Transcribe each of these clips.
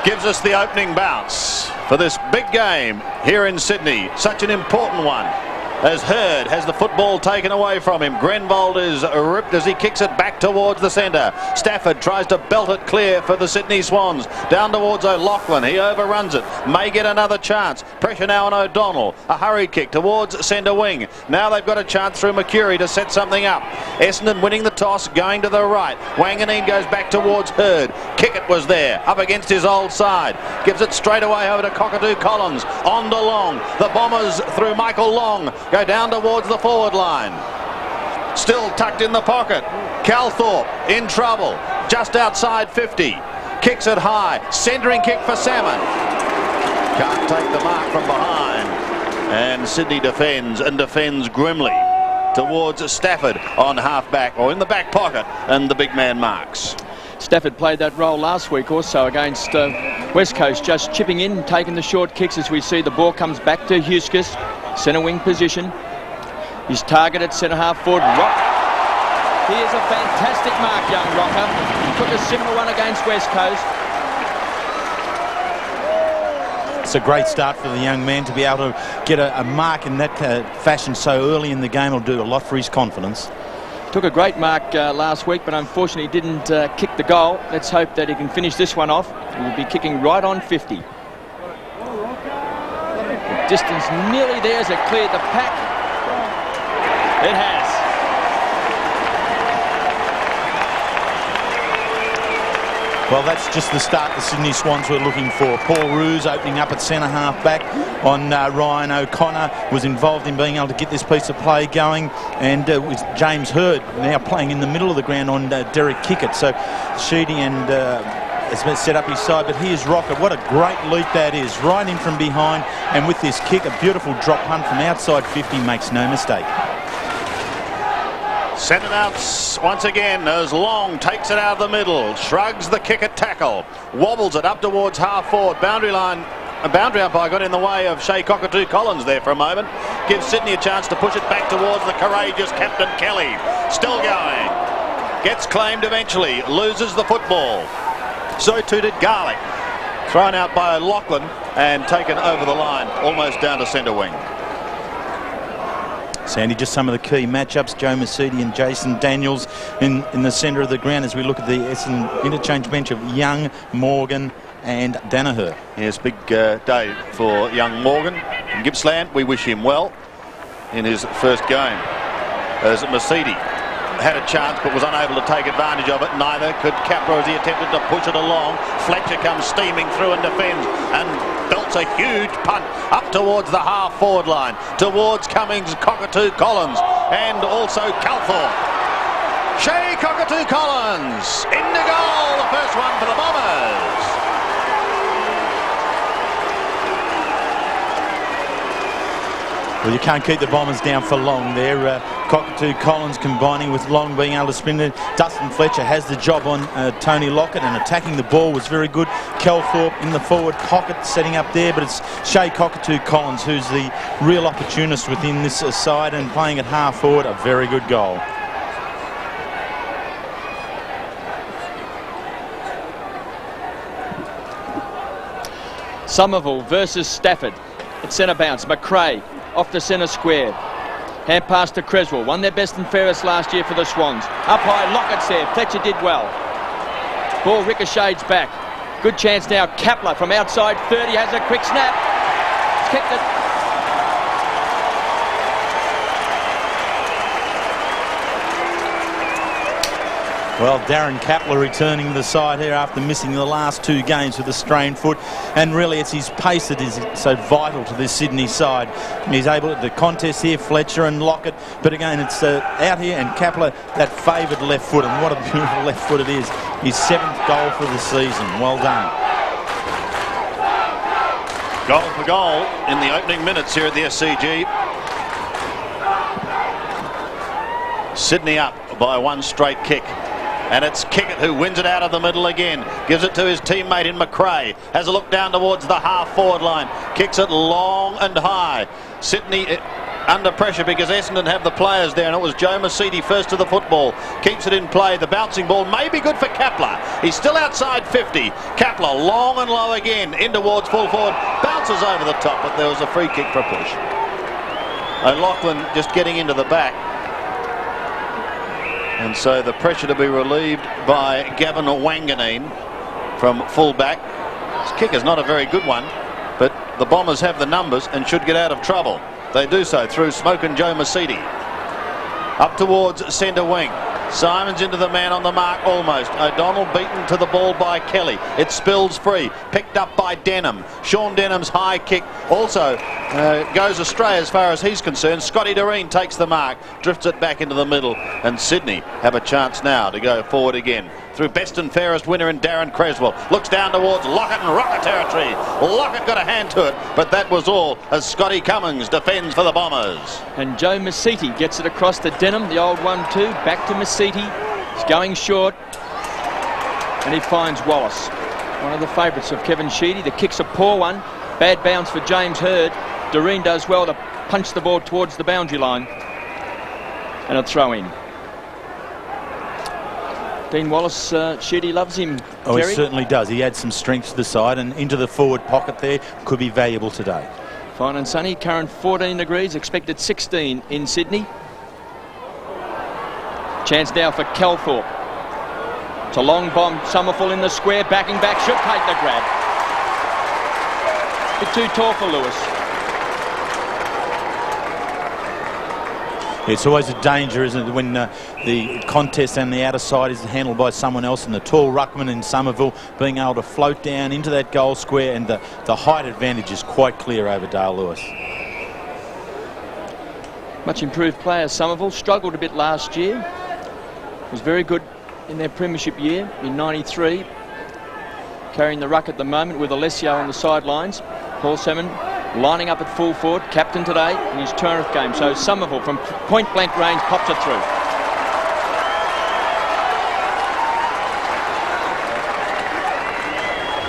gives us the opening bounce for this big game here in Sydney. Such an important one, as Hurd has the football taken away from him. Grenvold is ripped as he kicks it back towards the centre. Stafford tries to belt it clear for the Sydney Swans. Down towards O'Loughlin. He overruns it. May get another chance. Pressure now on O'Donnell. A hurried kick towards centre wing. Now they've got a chance through Mercury to set something up. Essendon winning the toss, going to the right. Wanganeen goes back towards Hurd. Kickett was there, up against his old side. Gives it straight away over to Cockatoo Collins. On to Long. The Bombers through Michael Long go down towards the forward line. Still tucked in the pocket. Calthorpe in trouble. Just outside 50. Kicks it high. Centering kick for Salmon. Can't take the mark from behind. And Sydney defends, and defends grimly towards Stafford on half-back, or in the back pocket, and the big man marks. Stafford played that role last week also against West Coast, just chipping in, taking the short kicks as we see the ball comes back to Huskus. Centre wing position. He's targeted centre half forward. Rock. He is a fantastic mark, young Rocker. He took a similar one against West Coast. It's a great start for the young man to be able to get a mark in that fashion so early in the game. Will do a lot for his confidence. Took a great mark last week, but unfortunately didn't kick the goal. Let's hope that he can finish this one off. He will be kicking right on 50. Distance nearly there as it cleared the pack. It has. Well, that's just the start the Sydney Swans were looking for. Paul Roos opening up at centre half back on Ryan O'Connor was involved in being able to get this piece of play going, and with James Hurd now playing in the middle of the ground on Derek Kickett. So Sheedy and has been set up his side, but here's Rocket. What a great leap that is, right in from behind, and with this kick, a beautiful drop punt from outside 50, makes no mistake. Centre outs once again as Long takes it out of the middle, shrugs the kick at tackle, wobbles it up towards half forward, boundary line. A boundary umpire got in the way of Shea Cockatoo Collins there for a moment. Gives Sydney a chance to push it back towards the courageous Captain Kelly. Still going. Gets claimed eventually, loses the football. So too did Garlick. Thrown out by O'Loughlin and taken over the line, almost down to centre wing. Sandy, just some of the key matchups. Joe Mercedes and Jason Daniels in the centre of the ground as we look at the Essendon interchange bench of Young, Morgan and Danaher. Yes, big day for young Morgan from Gippsland. We wish him well in his first game. As Mercedes had a chance but was unable to take advantage of it. Neither could Kepler as he attempted to push it along. Fletcher comes steaming through and defends and belts a huge punt up towards the half forward line, towards Cummings, Cockatoo Collins, and also Calthorpe. Shea Cockatoo Collins into goal, the first one for the Bombers. Well, you can't keep the Bombers down for long there. Cockatoo Collins combining with Long being able to spin it. Dustin Fletcher has the job on Tony Lockett, and attacking the ball was very good. Calthorpe in the forward pocket setting up there, but it's Shea Cockatoo Collins who's the real opportunist within this side, and playing at half forward, a very good goal. Somerville versus Stafford. At centre bounce, McRae off the centre square. Hand pass to Creswell. Won their best and fairest last year for the Swans. Up high, Lockett's there. Fletcher did well. Ball ricochets back. Good chance now. Kepler from outside 30 has a quick snap. He's kicked it. Well, Darren Kepler returning to the side here after missing the last two games with a strained foot, and really it's his pace that is so vital to this Sydney side. He's able to contest here, Fletcher and Lockett, but again it's out here, and Kepler, that favoured left foot, and what a beautiful left foot it is. His 7th goal for the season. Well done. Goal for goal in the opening minutes here at the SCG. Sydney up by one straight kick. And it's Kickett who wins it out of the middle again. Gives it to his teammate in McRae. Has a look down towards the half forward line. Kicks it long and high. Sydney under pressure because Essendon have the players there, and it was Joe Masiti first to the football. Keeps it in play. The bouncing ball may be good for Kepler. He's still outside 50. Kepler long and low again, in towards full forward. Bounces over the top, but there was a free kick for a push. O'Loughlin just getting into the back. And so the pressure to be relieved by Gavin Wanganeen from full back. His kick is not a very good one, but the Bombers have the numbers and should get out of trouble. They do so through Smoke and Joe Masiti. Up towards centre wing. Simon's into the man on the mark almost. O'Donnell beaten to the ball by Kelly. It spills free. Picked up by Denham. Sean Denham's high kick also goes astray as far as he's concerned. Scotty Doreen takes the mark. Drifts it back into the middle. And Sydney have a chance now to go forward again. Through best and fairest winner in Darren Creswell. Looks down towards Lockett and Rocket territory. Lockett got a hand to it, but that was all as Scotty Cummings defends for the Bombers. And Joe Masiti gets it across to Denham, the old 1-2. Back to Masiti. He's going short. And he finds Wallace. One of the favourites of Kevin Sheedy. The kick's a poor one. Bad bounce for James Hird. Doreen does well to punch the ball towards the boundary line. And a throw in. Dean Wallace, Sheedy loves him. Oh, he Terry. certainly does. He adds some strength to the side and into the forward pocket there. Could be valuable today. Fine and sunny. Current 14 degrees. Expected 16 in Sydney. Chance now for Calthorpe. It's a long bomb. Somerville in the square. Backing back. Should take the grab. Bit too tall for Lewis. It's always a danger, isn't it, when the contest and the outer side is handled by someone else, and the tall ruckman in Somerville being able to float down into that goal square, and the height advantage is quite clear over Dale Lewis. Much improved player Somerville. Struggled a bit last year. Was very good in their premiership year in '93. Carrying the ruck at the moment with Alessio on the sidelines. Paul Salmon lining up at full forward, captain today in his Turnereth game. So Somerville from point blank range pops it through.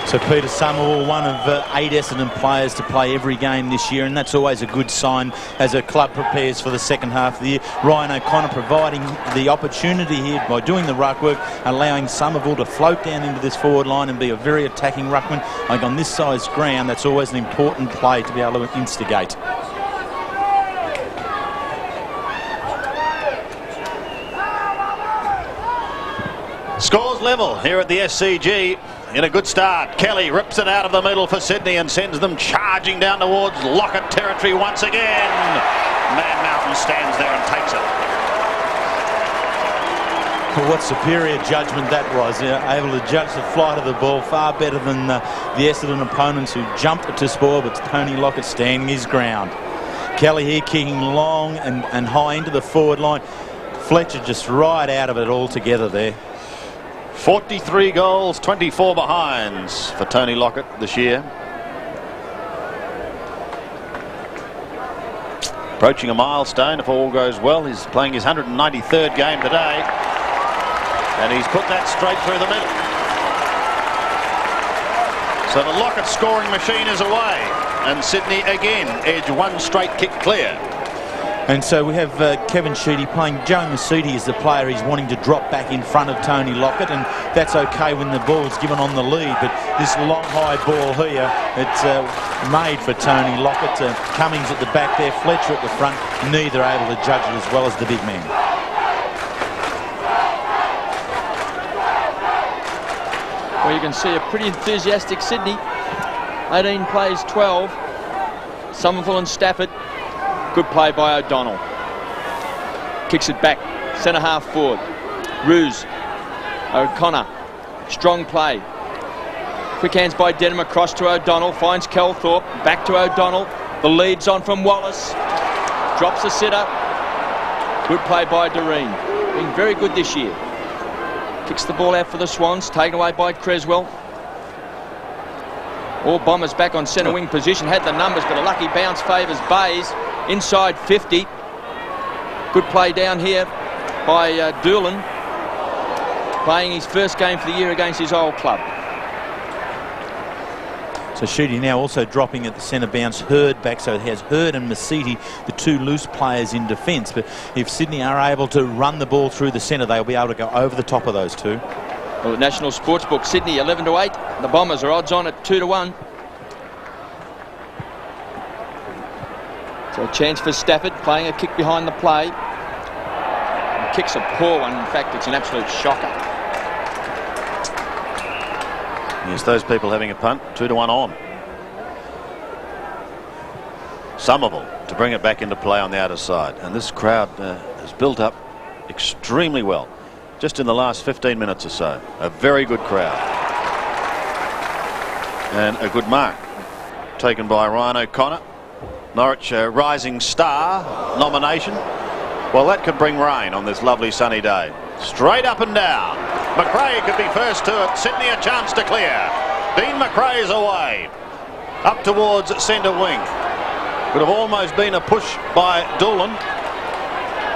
So Peter Somerville, one of 8 Essendon players to play every game this year, and that's always a good sign as a club prepares for the second half of the year. Ryan O'Connor providing the opportunity here by doing the ruck work, allowing Somerville to float down into this forward line and be a very attacking ruckman. Like on this size ground, that's always an important play to be able to instigate. Scores level here at the SCG. In a good start, Kelly rips it out of the middle for Sydney and sends them charging down towards Lockett territory once again. Man Mountain stands there and takes it. Well, what superior judgment that was. Able to judge the flight of the ball far better than the Essendon opponents who jumped to spoil, but Tony Lockett standing his ground. Kelly here kicking long and high into the forward line. Fletcher just right out of it altogether there. 43 goals, 24 behinds for Tony Lockett this year. Approaching a milestone if all goes well. He's playing his 193rd game today. And he's put that straight through the middle. So the Lockett scoring machine is away. And Sydney again edge one straight kick clear. And so we have Kevin Sheedy playing Joe Masiti as the player. He's wanting to drop back in front of Tony Lockett, and that's okay when the ball's given on the lead. But this long high ball here, it's made for Tony Lockett. Cummings at the back there, Fletcher at the front, neither able to judge it as well as the big man. Well, you can see a pretty enthusiastic Sydney. 18 plays 12. Somerville and Stafford. Good play by O'Donnell. Kicks it back. Centre half forward. Ruse. O'Connor. Strong play. Quick hands by Denham across to O'Donnell. Finds Calthorpe. Back to O'Donnell. The lead's on from Wallace. Drops the sitter. Good play by Doreen. Been very good this year. Kicks the ball out for the Swans. Taken away by Creswell. All Bombers back on centre wing position. Had the numbers, but a lucky bounce favours Bays. Inside 50. Good play down here by Doolan. Playing his first game for the year against his old club. So Sheedy now also dropping at the centre bounce. Hurd back, so it has Hurd and Masiti, the two loose players in defence. But if Sydney are able to run the ball through the centre, they'll be able to go over the top of those two. Well, the National Sportsbook, Sydney 11-8. The Bombers are odds on at 2-1. So a chance for Stafford, playing a kick behind the play. The kick's a poor one. In fact, it's an absolute shocker. Yes, those people having a punt. 2-1 on. Somerville to bring it back into play on the outer side. And this crowd has built up extremely well just in the last 15 minutes or so. A very good crowd. And a good mark taken by Ryan O'Connor. Norwich Rising Star nomination. Well, that could bring rain on this lovely sunny day. Straight up and down. McRae could be first to it. Sydney a chance to clear. Dean McRae's away. Up towards centre wing. Could have almost been a push by Doolan.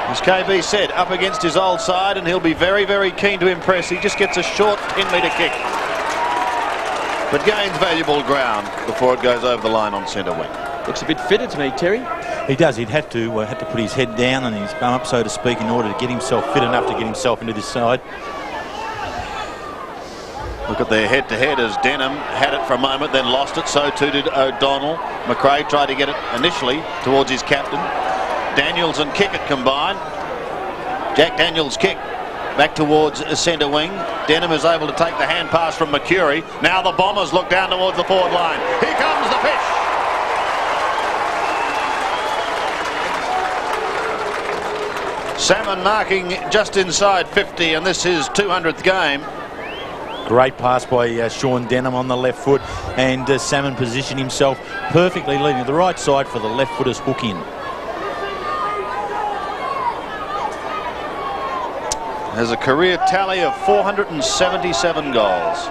As KB said, up against his old side, and he'll be very, very keen to impress. He just gets a short 10-metre kick, but gains valuable ground before it goes over the line on centre wing. Looks a bit fitter to me, Terry. He does. He'd have to put his head down and his bum up, so to speak, in order to get himself fit enough to get himself into this side. Look at their head-to-head as Denham had it for a moment, then lost it. So too did O'Donnell. McRae tried to get it initially towards his captain. Daniels and Kickett combine. Jack Daniels' kick back towards centre wing. Denham is able to take the hand pass from Mercury. Now the Bombers look down towards the forward line. Here comes the pitch. Salmon marking just inside 50, and this is 200th game. Great pass by Sean Denham on the left foot, and Salmon positioned himself perfectly, leading to the right side for the left footer's hook in. Has a career tally of 477 goals.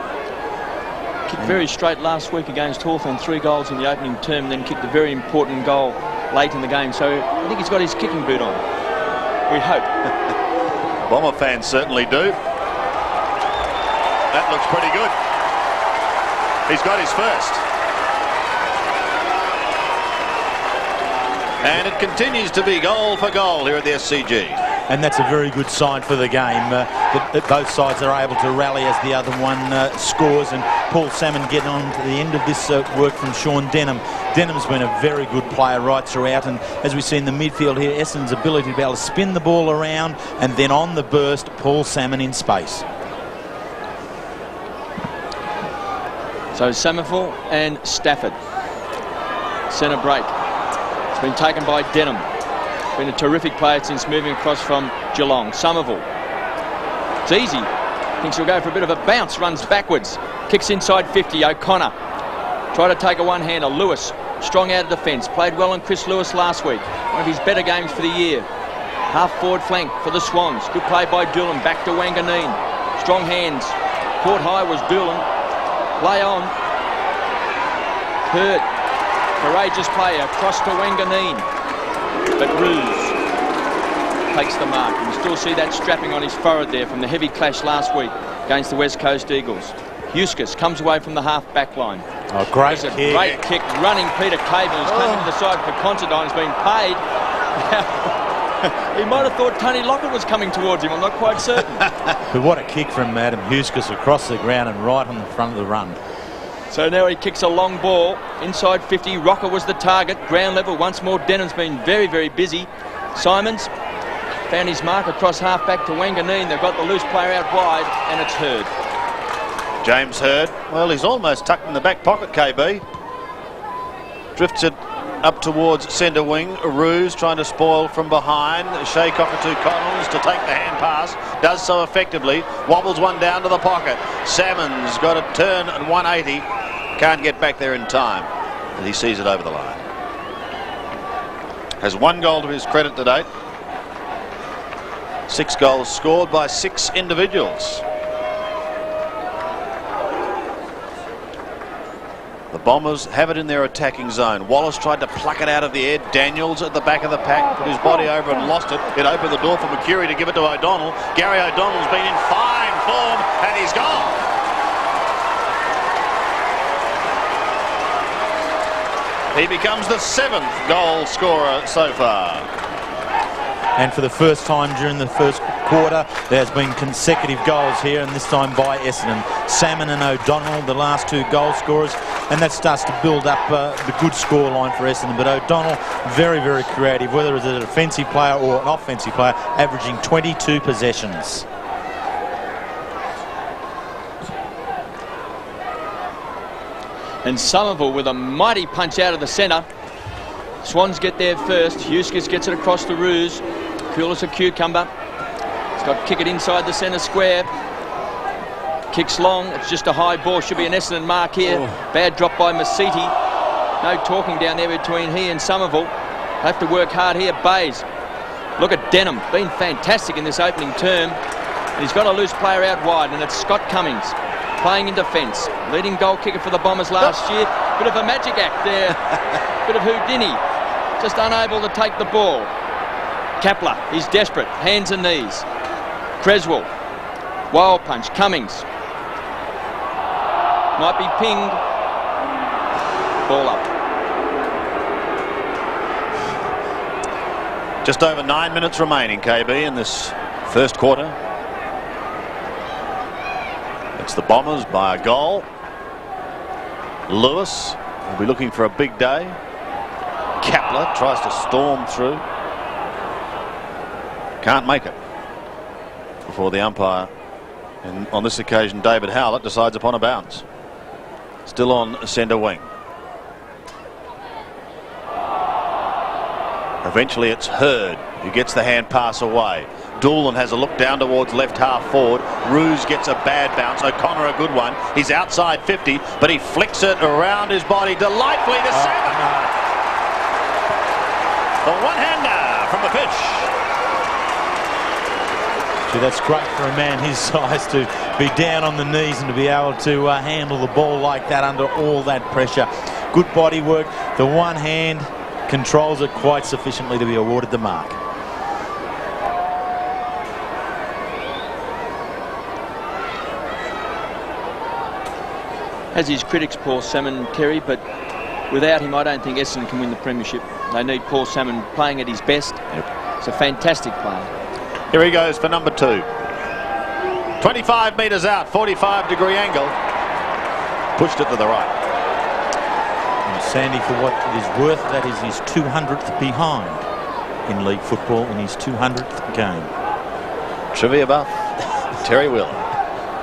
Kicked very straight last week against Hawthorn, 3 goals in the opening term, then kicked a very important goal late in the game. So I think he's got his kicking boot on. We hope. Bomber fans certainly do. That looks pretty good. He's got his first. And it continues to be goal for goal here at the SCG. And that's a very good sign for the game. That both sides are able to rally as the other one scores, and Paul Salmon getting on to the end of this work from Sean Denham. Denham's been a very good player right throughout, and as we see in the midfield here, Essendon's ability to be able to spin the ball around, and then on the burst, Paul Salmon in space. So Somerville and Stafford. Centre break. It's been taken by Denham. Been a terrific player since moving across from Geelong. Somerville. It's easy. Thinks he'll go for a bit of a bounce. Runs backwards. Kicks inside 50. O'Connor. Try to take a one-hander. Lewis. Strong out of defence. Played well on Chris Lewis last week. One of his better games for the year. Half forward flank for the Swans. Good play by Doolan. Back to Wanganeen. Strong hands. Caught high was Doolan. Play on. Hurt. Courageous player. Across to Wanganeen. But Ruse takes the mark. You still see that strapping on his forehead there from the heavy clash last week against the West Coast Eagles. Huskis comes away from the half back line. Oh, great kick. Great kick. Running Peter Caven, who's coming to the side for Considine, has been paid. He might have thought Tony Lockett was coming towards him. I'm not quite certain. But what a kick from Adam Huskis across the ground and right on the front of the run. So now he kicks a long ball inside 50. Rocker was the target. Ground level once more. Denham's been very, very busy. Simons found his mark across half back to Wanganeen. They've got the loose player out wide, and it's Hurd. James Hurd. Well, he's almost tucked in the back pocket, KB. Drifts it up towards centre wing. Ruse trying to spoil from behind. Shea Cockatoo Connells to take the hand pass. Does so effectively. Wobbles one down to the pocket. Salmon's got a turn at 180. Can't get back there in time. And he sees it over the line. Has 1 goal to his credit to date. 6 goals scored by 6 individuals. The Bombers have it in their attacking zone. Wallace tried to pluck it out of the air. Daniels at the back of the pack, put his body over and lost it. It opened the door for Mercury to give it to O'Donnell. Gary O'Donnell's been in fine form, and he's gone. He becomes the 7th goal scorer so far. And for the first time during the first quarter, there's been consecutive goals here, and this time by Essendon. Salmon and O'Donnell, the last 2 goal scorers, and that starts to build up the good score line for Essendon. But O'Donnell, very, very creative, whether it's a defensive player or an offensive player, averaging 22 possessions. And Somerville with a mighty punch out of the centre. Swans get there first. Huskis gets it across the Roos. Cool as a cucumber. He's got to kick it inside the centre square. Kicks long. It's just a high ball. Should be an Essendon mark here. Bad drop by Masiti. No talking down there between he and Somerville. Have to work hard here. Bays. Look at Denham. Been fantastic in this opening term. And he's got a loose player out wide, and it's Scott Cummings playing in defence. Leading goal kicker for the Bombers last year. Bit of a magic act there. Bit of Houdini. Just unable to take the ball. Kepler, he's desperate. Hands and knees. Creswell. Wild punch. Cummings. Might be pinged. Ball up. Just over 9 minutes remaining, KB, in this first quarter. It's the Bombers by a goal. Lewis will be looking for a big day. Kepler tries to storm through. Can't make it before the umpire, and on this occasion David Howlett, decides upon a bounce. Still on centre wing. Eventually it's Hurd who gets the hand pass away. Doolan has a look down towards left half forward. Roos gets a bad bounce. O'Connor a good one. He's outside 50, but he flicks it around his body delightfully to Salmon. The one-hander from the pitch. Gee, that's great for a man his size to be down on the knees and to be able to handle the ball like that under all that pressure. Good body work. The one hand controls it quite sufficiently to be awarded the mark. Has his critics, Paul Salmon, Terry, but without him I don't think Essendon can win the premiership. They need Paul Salmon playing at his best. He's a fantastic player. Here he goes for number 2. 25 metres out, 45-degree angle. Pushed it to the right. And Sandy, for what it is worth, that is his 200th behind in league football in his 200th game. Trivia buff, Terry Wheeler.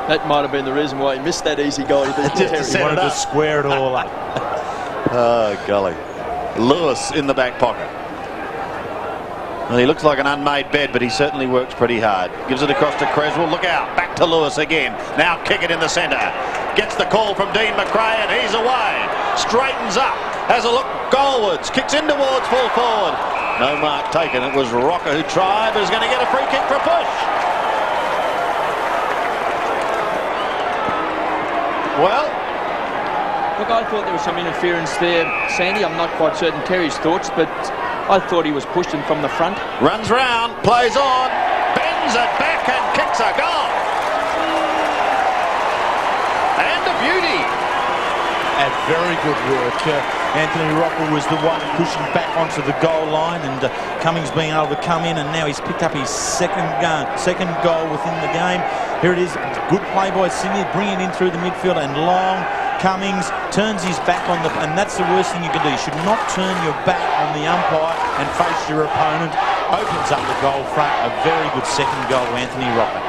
That might have been the reason why he missed that easy goal. He wanted to square it all up. Oh, golly. Lewis in the back pocket. Well, he looks like an unmade bed, but he certainly works pretty hard. Gives it across to Creswell. Look out. Back to Lewis again. Now kick it in the centre. Gets the call from Dean McRae, and he's away. Straightens up. Has a look goalwards. Kicks in towards full forward. No mark taken. It was Rocker who tried, but is going to get a free kick for a push. Well, look, I thought there was some interference there, Sandy. I'm not quite certain Terry's thoughts, but I thought he was pushed in from the front. Runs round, plays on, bends it back and kicks a goal. And a beauty. At very good work. Anthony Rocker was the one pushing back onto the goal line, and Cummings being able to come in, and now he's picked up his second goal within the game. Here it is. Good play by Sydney, bringing it in through the midfield, and long. Cummings turns his back on the... And that's the worst thing you can do. You should not turn your back on the umpire and face your opponent. Opens up the goal front. A very good second goal, Anthony Rocker.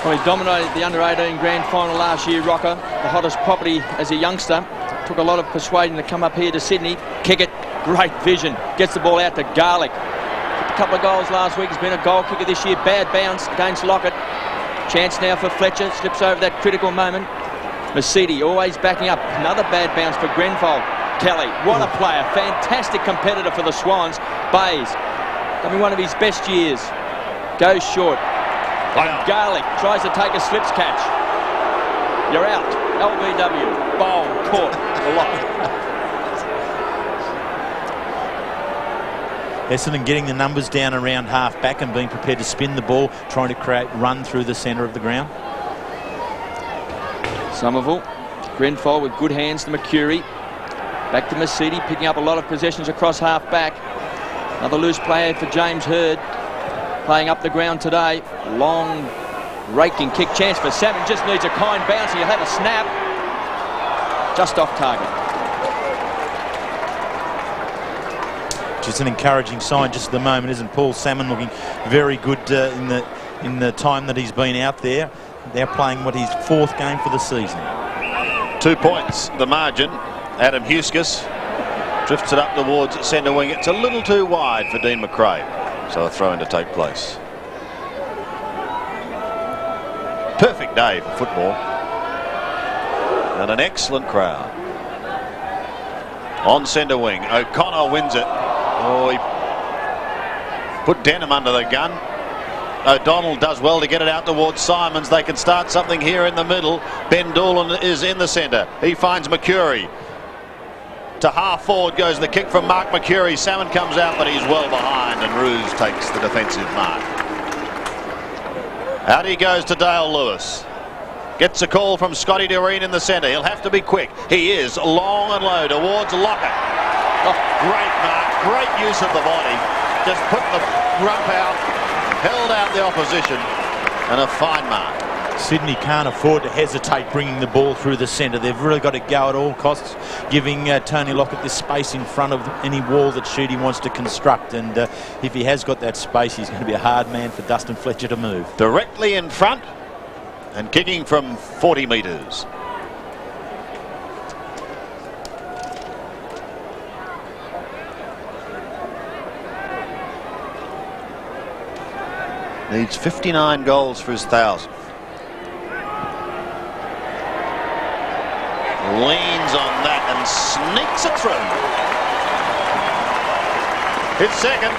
Well, he dominated the under-18 grand final last year, Rocker. The hottest property as a youngster. Took a lot of persuading to come up here to Sydney. Kick it. Great vision. Gets the ball out to Garlick. A couple of goals last week. He's been a goal kicker this year. Bad bounce against Lockett. Chance now for Fletcher. Slips over that critical moment. Masiti always backing up. Another bad bounce for Grenfell. Kelly, what a player. Fantastic competitor for the Swans. Bays, having one of his best years. Goes short. And Garlick tries to take a slips catch. You're out. LBW. Bowl. Caught. Locked. Essendon getting the numbers down around half back and being prepared to spin the ball, trying to create run through the centre of the ground. Somerville. Grenfell with good hands to Mercury. Back to Mercedes, picking up a lot of possessions across half-back. Another loose player for James Hird, playing up the ground today. Long raking kick chance for Salmon. Just needs a kind bounce. He'll have a snap. Just off target. Just an encouraging sign just at the moment, isn't Paul Salmon looking very good in the time that he's been out there. They're playing his 4th game for the season. 2 points, the margin. Adam Huskis drifts it up towards centre wing. It's a little too wide for Dean McRae, so a throw-in to take place. Perfect day for football, and an excellent crowd. On centre wing, O'Connor wins it. Oh, he put Denham under the gun. O'Donnell does well to get it out towards Simons. They can start something here in the middle. Ben Doolan is in the centre. He finds McCurry. To half forward goes the kick from Mark McCurry. Salmon comes out, but he's well behind, and Ruse takes the defensive mark. Out he goes to Dale Lewis. Gets a call from Scotty Doreen in the centre. He'll have to be quick. He is long and low towards Lockett. Oh, great mark, great use of the body. Just put the rump out, held out the opposition, and a fine mark. Sydney can't afford to hesitate bringing the ball through the centre. They've really got to go at all costs, giving Tony Lockett this space in front of any wall that Sheedy wants to construct. And if he has got that space, he's going to be a hard man for Dustin Fletcher to move. Directly in front and kicking from 40 metres. Needs 59 goals for his 1,000. Leans on that and sneaks it through. His second.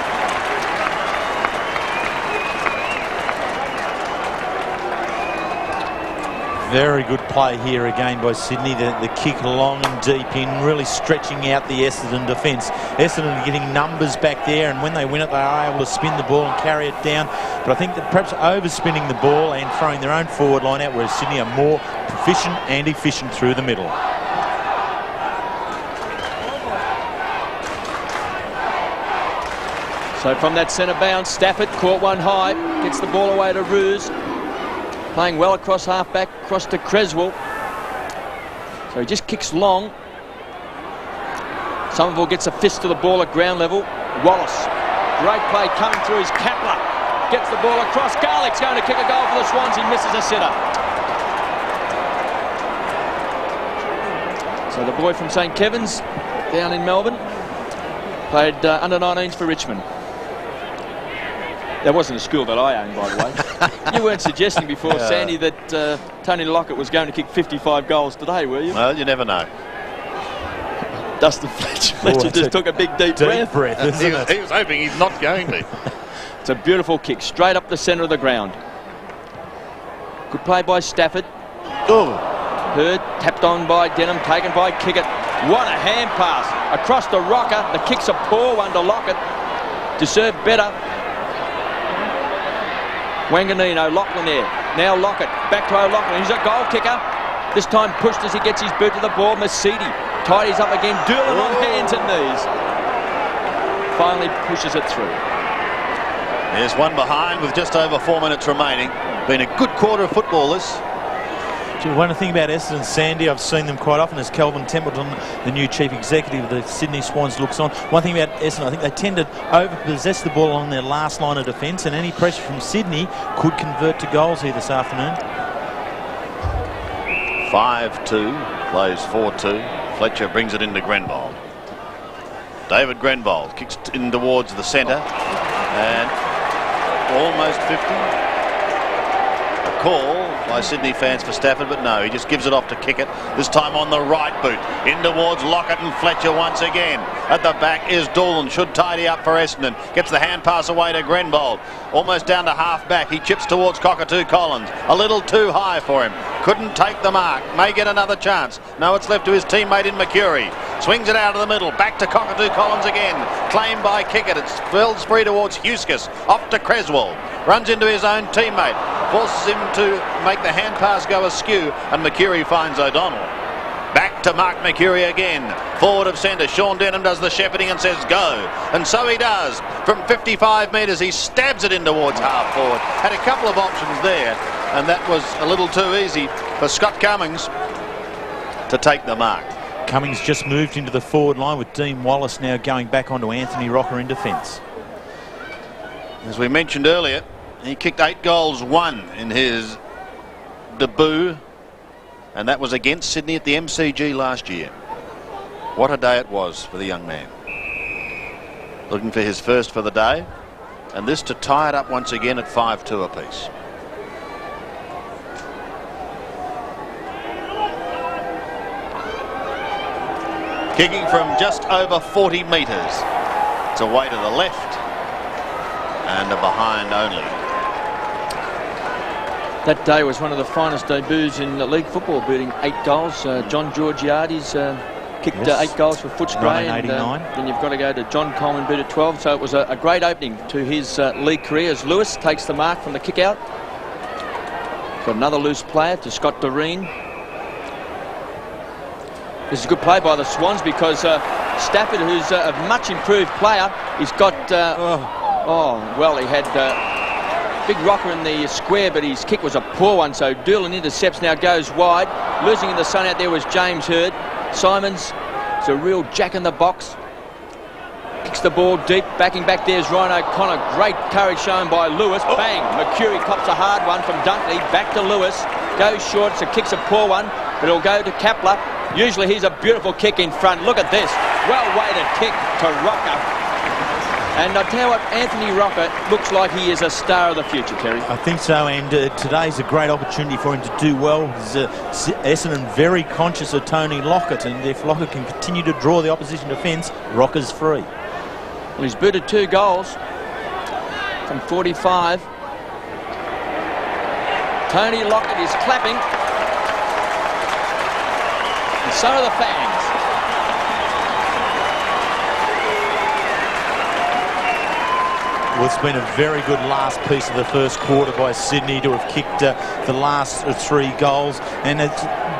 Very good play here again by Sydney. The kick long and deep in, really stretching out the Essendon defence. Essendon getting numbers back there, and when they win it, they are able to spin the ball and carry it down. But I think that perhaps overspinning the ball and throwing their own forward line out, whereas Sydney are more proficient and efficient through the middle. So from that centre bounce, Stafford caught one high, gets the ball away to Ruse. Playing well across half-back, across to Creswell. So he just kicks long. Somerville gets a fist to the ball at ground level. Wallace, great play coming through his Kepler. Gets the ball across. Garlick's going to kick a goal for the Swans. He misses a sitter. So the boy from St Kevin's down in Melbourne played under-19s for Richmond. That wasn't a school that I owned, by the way. You weren't suggesting before, Sandy, that Tony Lockett was going to kick 55 goals today, were you? Well, you never know. Dustin Fletcher just took a big deep breath. He was hoping he's not going to. It's a beautiful kick, straight up the centre of the ground. Good play by Stafford. Oh. Hird, tapped on by Denham, taken by Kickett. What a hand pass across the rocker. The kick's a poor one to Lockett. Deserved better. Wanganeen, O'Loughlin there. Now Lockett, back to O'Loughlin. He's a goal kicker. This time pushed as he gets his boot to the ball. Mercedes tidies up again. Doolan on hands and knees. Finally pushes it through. There's one behind with just over 4 minutes remaining. Been a good quarter of football this. One thing about Essendon, Sandy, I've seen them quite often as Kelvin Templeton, the new chief executive of the Sydney Swans, looks on. One thing about Essendon, I think they tend to over-possess the ball on their last line of defence, and any pressure from Sydney could convert to goals here this afternoon. 5-2, plays 4-2. Fletcher brings it into Grenvold. David Grenvold kicks in towards the centre, and almost 50. A call by Sydney fans for Stafford, but no, he just gives it off to Kickett. This time on the right boot, in towards Lockett and Fletcher once again. At the back is Doolan, should tidy up for Essendon. Gets the hand pass away to Grenvold. Almost down to half back, he chips towards Cockatoo Collins. A little too high for him. Couldn't take the mark, may get another chance. No, it's left to his teammate in McCurry. Swings it out of the middle, back to Cockatoo Collins again. Claimed by Kickett, it spills free towards Huskis. Off to Creswell, runs into his own teammate. Forces him to make the hand pass go askew, and McCurry finds O'Donnell. Back to Mark Mercury again. Forward of centre. Sean Denham does the shepherding and says go. And so he does. From 55 metres, he stabs it in towards half forward. Had a couple of options there, and that was a little too easy for Scott Cummings to take the mark. Cummings just moved into the forward line with Dean Wallace now going back onto Anthony Rocker in defence. As we mentioned earlier, he kicked 8 goals, 1 in his debut, and that was against Sydney at the MCG last year. What a day it was for the young man. Looking for his first for the day, and this to tie it up once again at 5-2 apiece. Kicking from just over 40 metres. It's away to the left and a behind only. That day was one of the finest debuts in league football, beating 8 goals. John Georgiades kicked 8 goals for Footscray. 1989. Then you've got to go to John Coleman, beat at 12. So it was a great opening to his league career as Lewis takes the mark from the kick out. Got another loose player to Scott Doreen. This is a good play by the Swans because Stafford, who's a much improved player, he's got... well, he had big rocker in the square, but his kick was a poor one, so Doolan intercepts, now goes wide. Losing in the sun out there was James Hurd. Simons is a real jack in the box. Kicks the ball deep, backing back there's Ryan O'Connor. Great courage shown by Lewis. Bang! Mercury cops a hard one from Dunkley. Back to Lewis. Goes short, so kicks a poor one, but it'll go to Kepler. Usually he's a beautiful kick in front. Look at this. Well-weighted kick to Rocker. And I tell you what, Anthony Rocker looks like he is a star of the future, Terry. I think so, and today's a great opportunity for him to do well. Essendon very conscious of Tony Lockett, and if Lockett can continue to draw the opposition defence, Rocker's free. Well, he's booted 2 goals from 45. Tony Lockett is clapping. And so are the fans. Well, it's been a very good last piece of the first quarter by Sydney to have kicked the last 3 goals. And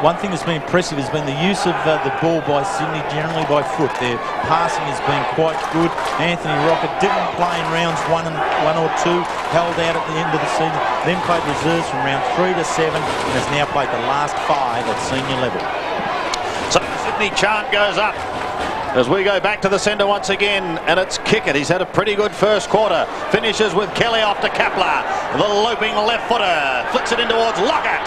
one thing that's been impressive has been the use of the ball by Sydney, generally by foot. Their passing has been quite good. Anthony Rocker didn't play in rounds 1 or 2, held out at the end of the season, then played reserves from round 3 to 7, and has now played the last 5 at senior level. So the Sydney chant goes up as we go back to the centre once again, and it's Kickett. He's had a pretty good first quarter. Finishes with Kelly off to Kepler. The looping left footer. Flicks it in towards Lockett.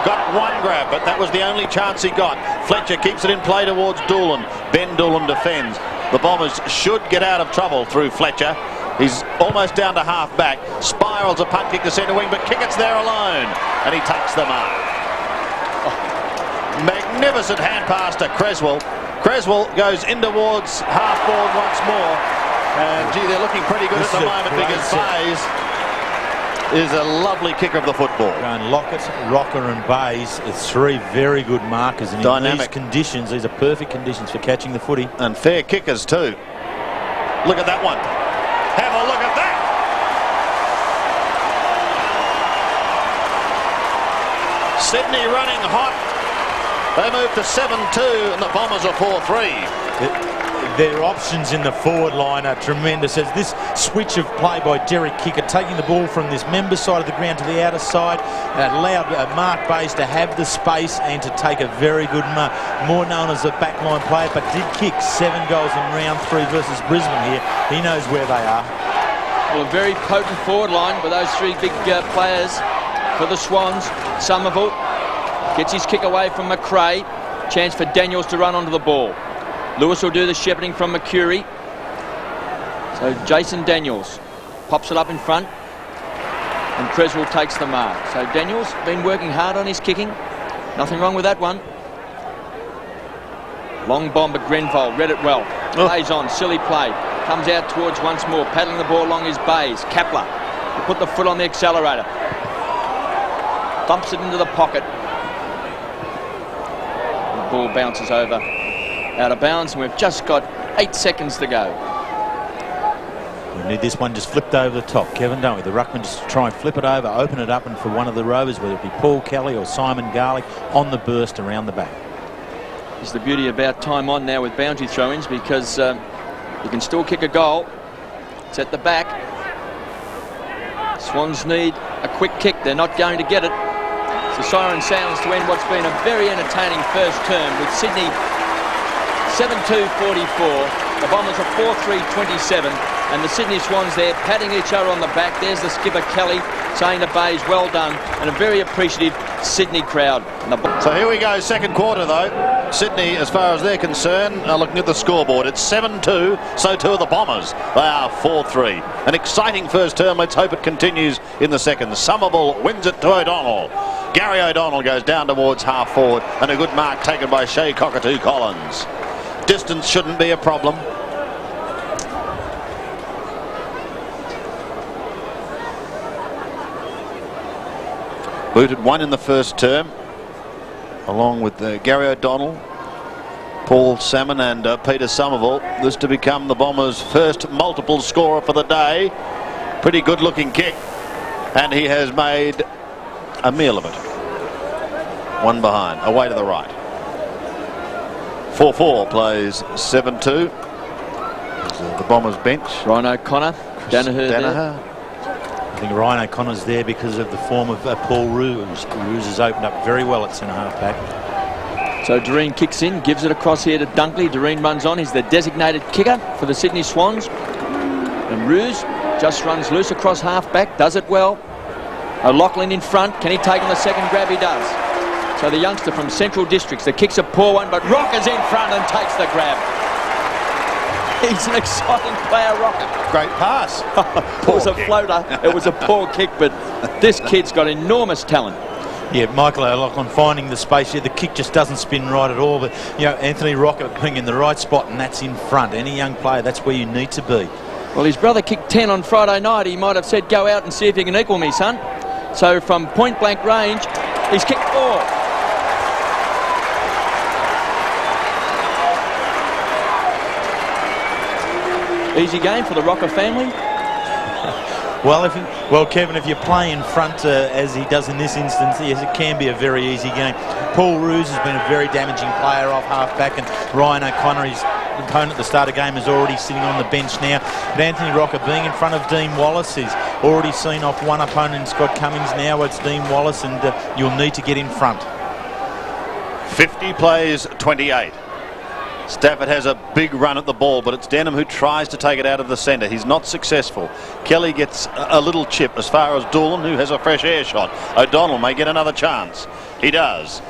Got one grab, but that was the only chance he got. Fletcher keeps it in play towards Doolan. Ben Doolan defends. The Bombers should get out of trouble through Fletcher. He's almost down to half back. Spirals a punt kick to centre wing, but Kickett's there alone, and he takes the mark. Magnificent hand pass to Creswell. Creswell goes in towards half forward once more, and gee, they're looking pretty good at the moment because Bayes is a lovely kicker of the football. And Lockett, Rocker and Bayes are 3 very good markers, and in these conditions, these are perfect conditions for catching the footy. And fair kickers too. Look at that one. Have a look at that. Sydney running hot. They move to 7-2 and the Bombers are 4-3. Their options in the forward line are tremendous. As this switch of play by Derek Kickett, taking the ball from this member side of the ground to the outer side, allowed Mark Bayes to have the space and to take a very good mark. More known as a backline player, but did kick 7 goals in round 3 versus Brisbane here. He knows where they are. Well, a very potent forward line with those 3 big players for the Swans. Somerville gets his kick away from McRae. Chance for Daniels to run onto the ball. Lewis will do the shepherding from Mercury. So Jason Daniels pops it up in front, and Creswell takes the mark. So Daniels been working hard on his kicking. Nothing wrong with that one. Long bomb, but Grenville read it well. Plays on, silly play. Comes out towards once more, paddling the ball along his Bayes. Kepler will put the foot on the accelerator. Thumps it into the pocket. The ball bounces over out of bounds, and we've just got 8 seconds to go. We need this one just flipped over the top, Kevin, don't we? The ruckman just try and flip it over, open it up, and for one of the Rovers, whether it be Paul Kelly or Simon Garlick, on the burst around the back. It's the beauty about time on now with boundary throw-ins, because you can still kick a goal. It's at the back. Swans need a quick kick. They're not going to get it. So siren sounds to end what's been a very entertaining first term, with Sydney 7-2-44. The Bombers are 4-3-27, and the Sydney Swans there patting each other on the back. There's the skipper Kelly saying to Bays, well done, and a very appreciative Sydney crowd. So here we go, second quarter though. Sydney, as far as they're concerned, are looking at the scoreboard. It's 7-2, so too are the Bombers. They are 4-3. An exciting first term. Let's hope it continues in the second. Somerville wins it to O'Donnell. Gary O'Donnell goes down towards half forward, and a good mark taken by Shea Cockatoo Collins. Distance shouldn't be a problem. Booted one in the first term, along with Gary O'Donnell, Paul Salmon and Peter Somerville. This to become the Bombers' first multiple scorer for the day. Pretty good looking kick, and he has made a meal of it. One behind, away to the right. 4-4 plays 7-2. The Bombers bench. Ryan O'Connor, Danaher. I think Ryan O'Connor's there because of the form of Paul Roos. Roos has opened up very well at centre half back. So Doreen kicks in, gives it across here to Dunkley. Doreen runs on. He's the designated kicker for the Sydney Swans. And Roos just runs loose across half back, does it well. O'Loughlin in front. Can he take on the second grab? He does. So the youngster from Central Districts, the kick's a poor one, but Rocker's in front and takes the grab. He's an exciting player, Rocket. Great pass. It was a floater. It was a poor kick, but this kid's got enormous talent. Yeah, Michael O'Loughlin finding the space here. The kick just doesn't spin right at all, but you know, Anthony Rocket being in the right spot, and that's in front. Any young player, that's where you need to be. Well, his brother kicked 10 on Friday night. He might have said, go out and see if you can equal me, son. So from point blank range, he's kicked 4. Easy game for the Rocker family. Well, Kevin, if you play in front as he does in this instance, yes, it can be a very easy game. Paul Roos has been a very damaging player off half back, and Ryan O'Connor, his opponent at the start of the game, is already sitting on the bench now. But Anthony Rocker being in front of Dean Wallace, he's already seen off one opponent in Scott Cummings. Now it's Dean Wallace, and you'll need to get in front. 50 plays 28. Stafford has a big run at the ball, but it's Denham who tries to take it out of the centre. He's not successful. Kelly gets a little chip as far as Doolan, who has a fresh air shot. O'Donnell may get another chance. He does.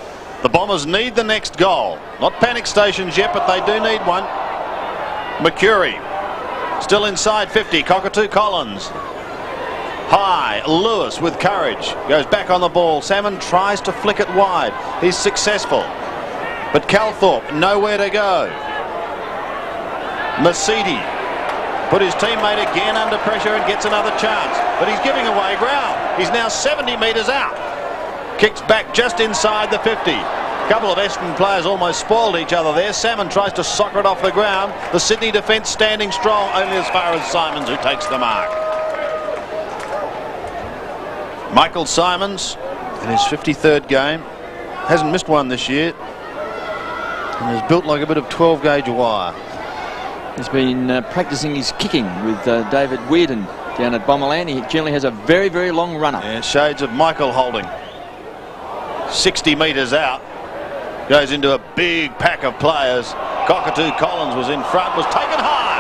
The Bombers need the next goal. Not panic stations yet, but they do need one. Mercury still inside 50. Cockatoo Collins. High. Lewis with courage goes back on the ball. Salmon tries to flick it wide. He's successful. But Calthorpe, nowhere to go. Mercedes put his teammate again under pressure and gets another chance. But he's giving away ground. He's now 70 metres out. Kicks back just inside the 50. A couple of Essendon players almost spoiled each other there. Salmon tries to soccer it off the ground. The Sydney defence standing strong only as far as Simons, who takes the mark. Michael Simons in his 53rd game. Hasn't missed one this year. And is built like a bit of 12-gauge wire. He's been practising his kicking with David Weirden down at Bomberland. He generally has a very, very long runner. Yeah, shades of Michael Holding. 60 metres out. Goes into a big pack of players. Cockatoo Collins was in front, was taken high.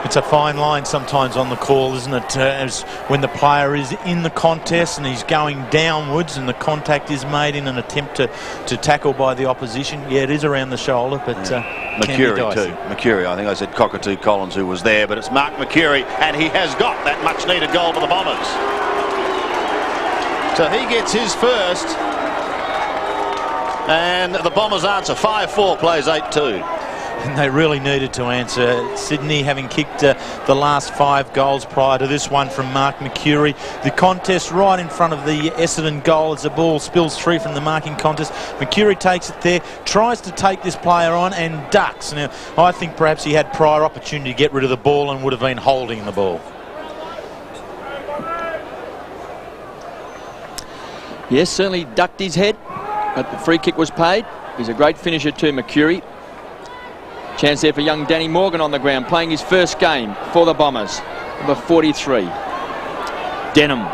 It's a fine line sometimes on the call, isn't it? As when the player is in the contest and he's going downwards and the contact is made in an attempt to tackle by the opposition. Yeah, it is around the shoulder, but Mercury too. Mercury, I think I said Cockatoo Collins who was there, but it's Mark Mercury, and he has got that much needed goal for the Bombers. So he gets his first, and the Bombers answer. 5-4 plays 8-2. And they really needed to answer. Sydney having kicked the last 5 goals prior to this one from Mark Mercury. The contest right in front of the Essendon goal as the ball spills through from the marking contest. Mercury takes it there, tries to take this player on and ducks. Now, I think perhaps he had prior opportunity to get rid of the ball and would have been holding the ball. Yes, certainly ducked his head, but the free kick was paid. He's a great finisher too, Mercury. Chance there for young Danny Morgan on the ground, playing his first game for the Bombers. Number 43. Denham.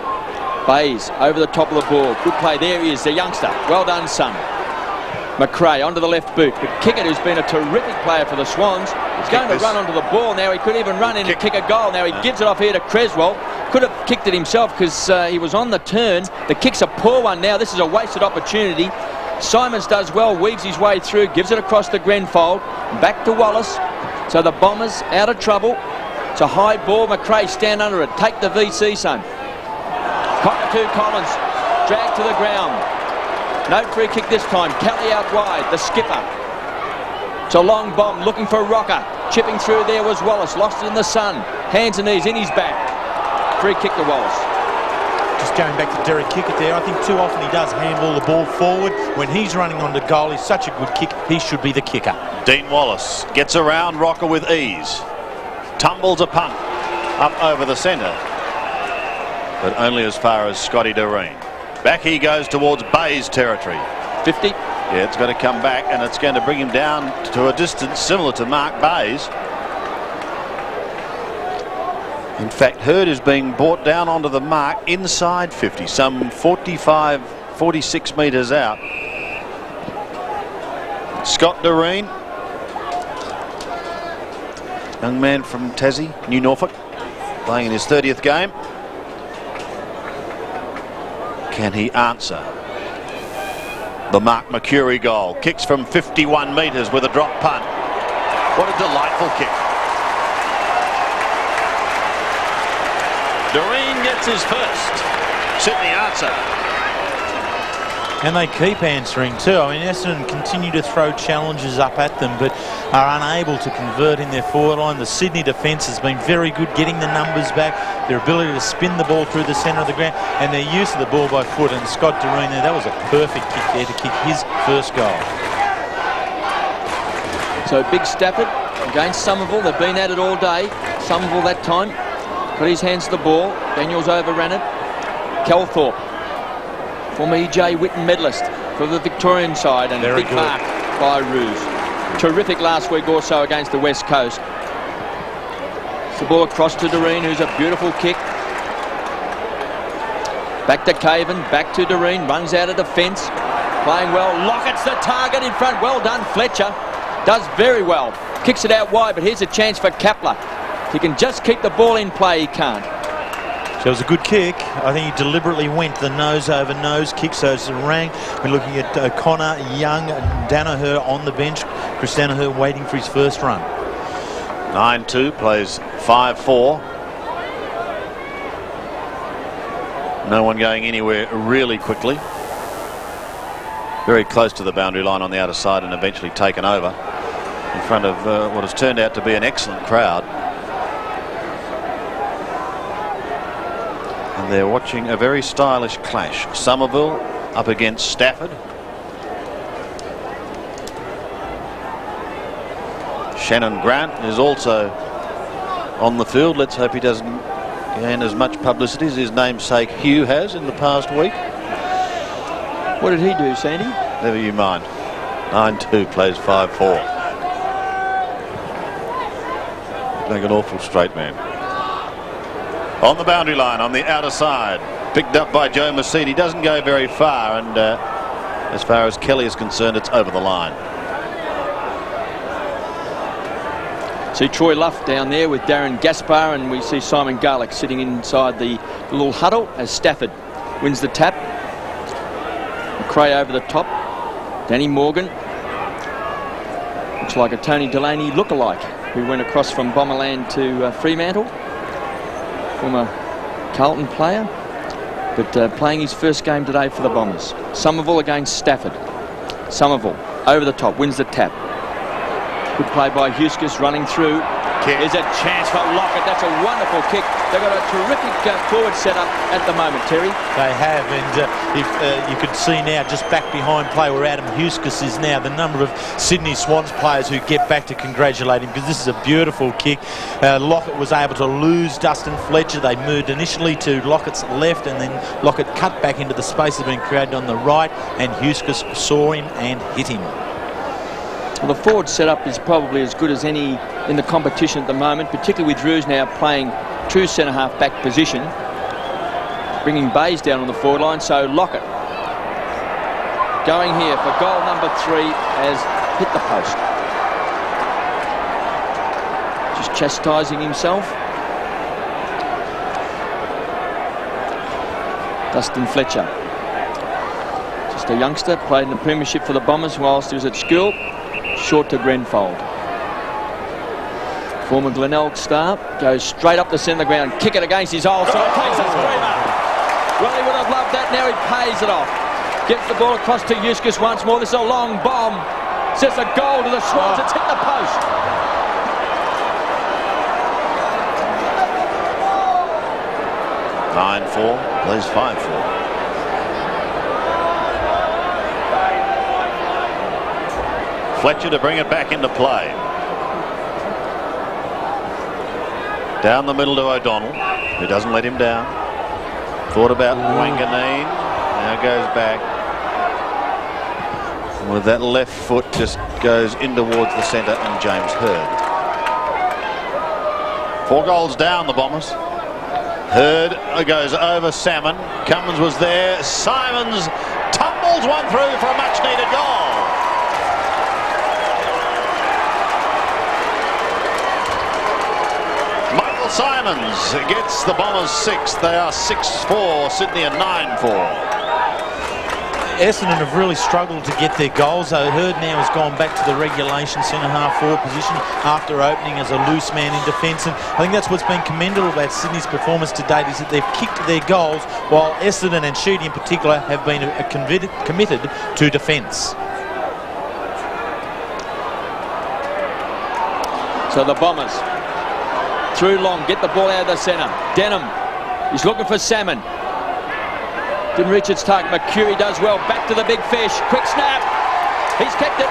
Bays over the top of the ball. Good play. There he is, the youngster. Well done, son. McRae onto the left boot. But Kickett, who's been a terrific player for the Swans, is going to run onto the ball now. He could even run in and kick a goal. Now he gives it off here to Creswell. Could have kicked it himself because he was on the turn. The kick's a poor one now. This is a wasted opportunity. Simons does well, weaves his way through, gives it across the Grenfold. Back to Wallace. So the Bombers out of trouble. It's a high ball. McRae stand under it. Take the VC, son. Cockatoo Collins dragged to the ground. No free kick this time. Kelly out wide, the skipper. It's a long bomb looking for Rocker. Chipping through there was Wallace. Lost it in the sun. Hands and knees in his back. Free kick to Wallace. Just going back to Derek Kickett there, I think too often he does handball the ball forward. When he's running onto goal, he's such a good kick, he should be the kicker. Dean Wallace gets around Rocker with ease. Tumbles a punt up over the centre, but only as far as Scotty Doreen. Back he goes towards Bay's territory. 50. Yeah, it's going to come back, and it's going to bring him down to a distance similar to Mark Bay's. In fact, Hurd is being brought down onto the mark inside 50, some 45, 46 metres out. Scott Doreen, young man from Tassie, New Norfolk, playing in his 30th game. Can he answer the Mark Mercury goal? Kicks from 51 metres with a drop punt. What a delightful kick. Doreen gets his first. Sydney answer. And they keep answering too. I mean, Essendon continue to throw challenges up at them, but are unable to convert in their forward line. The Sydney defence has been very good getting the numbers back, their ability to spin the ball through the centre of the ground, and their use of the ball by foot. And Scott Doreen there, that was a perfect kick there to kick his first goal. So Big Stafford against Somerville. They've been at it all day. Somerville that time got his hands to the ball. Daniels overran it. Kelthorpe, former E.J. Whitten medalist for the Victorian side, and very big good mark by Ruse. Terrific last week also against the West Coast. The ball across to Doreen, who's a beautiful kick. Back to Caven, back to Doreen, runs out of defence. Playing well. Lockett's the target in front. Well done, Fletcher. Does very well. Kicks it out wide, but here's a chance for Kepler. If he can just keep the ball in play, he can't. So it was a good kick. I think he deliberately went the nose over nose kick, so it's a rank. We're looking at O'Connor, Young, Danaher on the bench. Chris Danaher waiting for his first run. 9-2 plays 5-4. No one going anywhere really quickly. Very close to the boundary line on the outer side and eventually taken over in front of what has turned out to be an excellent crowd. And they're watching a very stylish clash. Somerville up against Stafford. Shannon Grant is also on the field. Let's hope he doesn't gain as much publicity as his namesake Hugh has in the past week. What did he do, Sandy? Never you mind. 9-2 plays 5-4. Like an awful straight man. On the boundary line, on the outer side. Picked up by Joe Mercedes. Doesn't go very far, and as far as Kelly is concerned, it's over the line. See Troy Luff down there with Darren Gaspar, and we see Simon Garlick sitting inside the little huddle as Stafford wins the tap. McRae over the top. Danny Morgan. Looks like a Tony Delaney lookalike who went across from Bomberland to Fremantle. Former Carlton player, but playing his first game today for the Bombers. Somerville against Stafford. Somerville over the top, wins the tap. Good play by Huskis running through. kick. There's a chance for Lockett. That's a wonderful kick. They've got a terrific forward setup at the moment, Terry. They have, and if you could see now just back behind play where Adam Huskus is now, the number of Sydney Swans players who get back to congratulate him, because this is a beautiful kick. Lockett was able to lose Dustin Fletcher. They moved initially to Lockett's left, and then Lockett cut back into the space that had been created on the right, and Huskus saw him and hit him. Well, the forward setup is probably as good as any in the competition at the moment, particularly with Drews now playing true centre-half back position, bringing Bays down on the forward line. So Lockett going here for goal number 3 has hit the post. Just chastising himself. Dustin Fletcher, just a youngster, played in the premiership for the Bombers whilst he was at school. Short to Grenfold. Former Glenelg star goes straight up the centre of the ground, kick it against his hole, so it takes a screamer. Well, he would have loved that. Now he pays it off. Gets the ball across to Huskus once more. This is a long bomb. Sets a goal to the Swans. It's hit the post. (9-4). Plays 5-4. Fletcher to bring it back into play. Down the middle to O'Donnell, who doesn't let him down. Thought about Wanganeen. Now goes back. With that left foot just goes in towards the centre, and James Hird. 4 goals down, the Bombers. Hird goes over Salmon. Cummins was there. Simons tumbles one through for a much needed goal. Simons gets the Bombers 6. They are 6-4, Sydney, and 9-4. Essendon have really struggled to get their goals, though. Hird now has gone back to the regulation centre-half forward position after opening as a loose man in defence, and I think that's what's been commendable about Sydney's performance to date, is that they've kicked their goals, while Essendon and Sheedy in particular have been committed to defence. So the Bombers through long, get the ball out of the centre. Denham, he's looking for Salmon. Didn't reach its target. Mercury does well. Back to the big fish. Quick snap. He's kept it.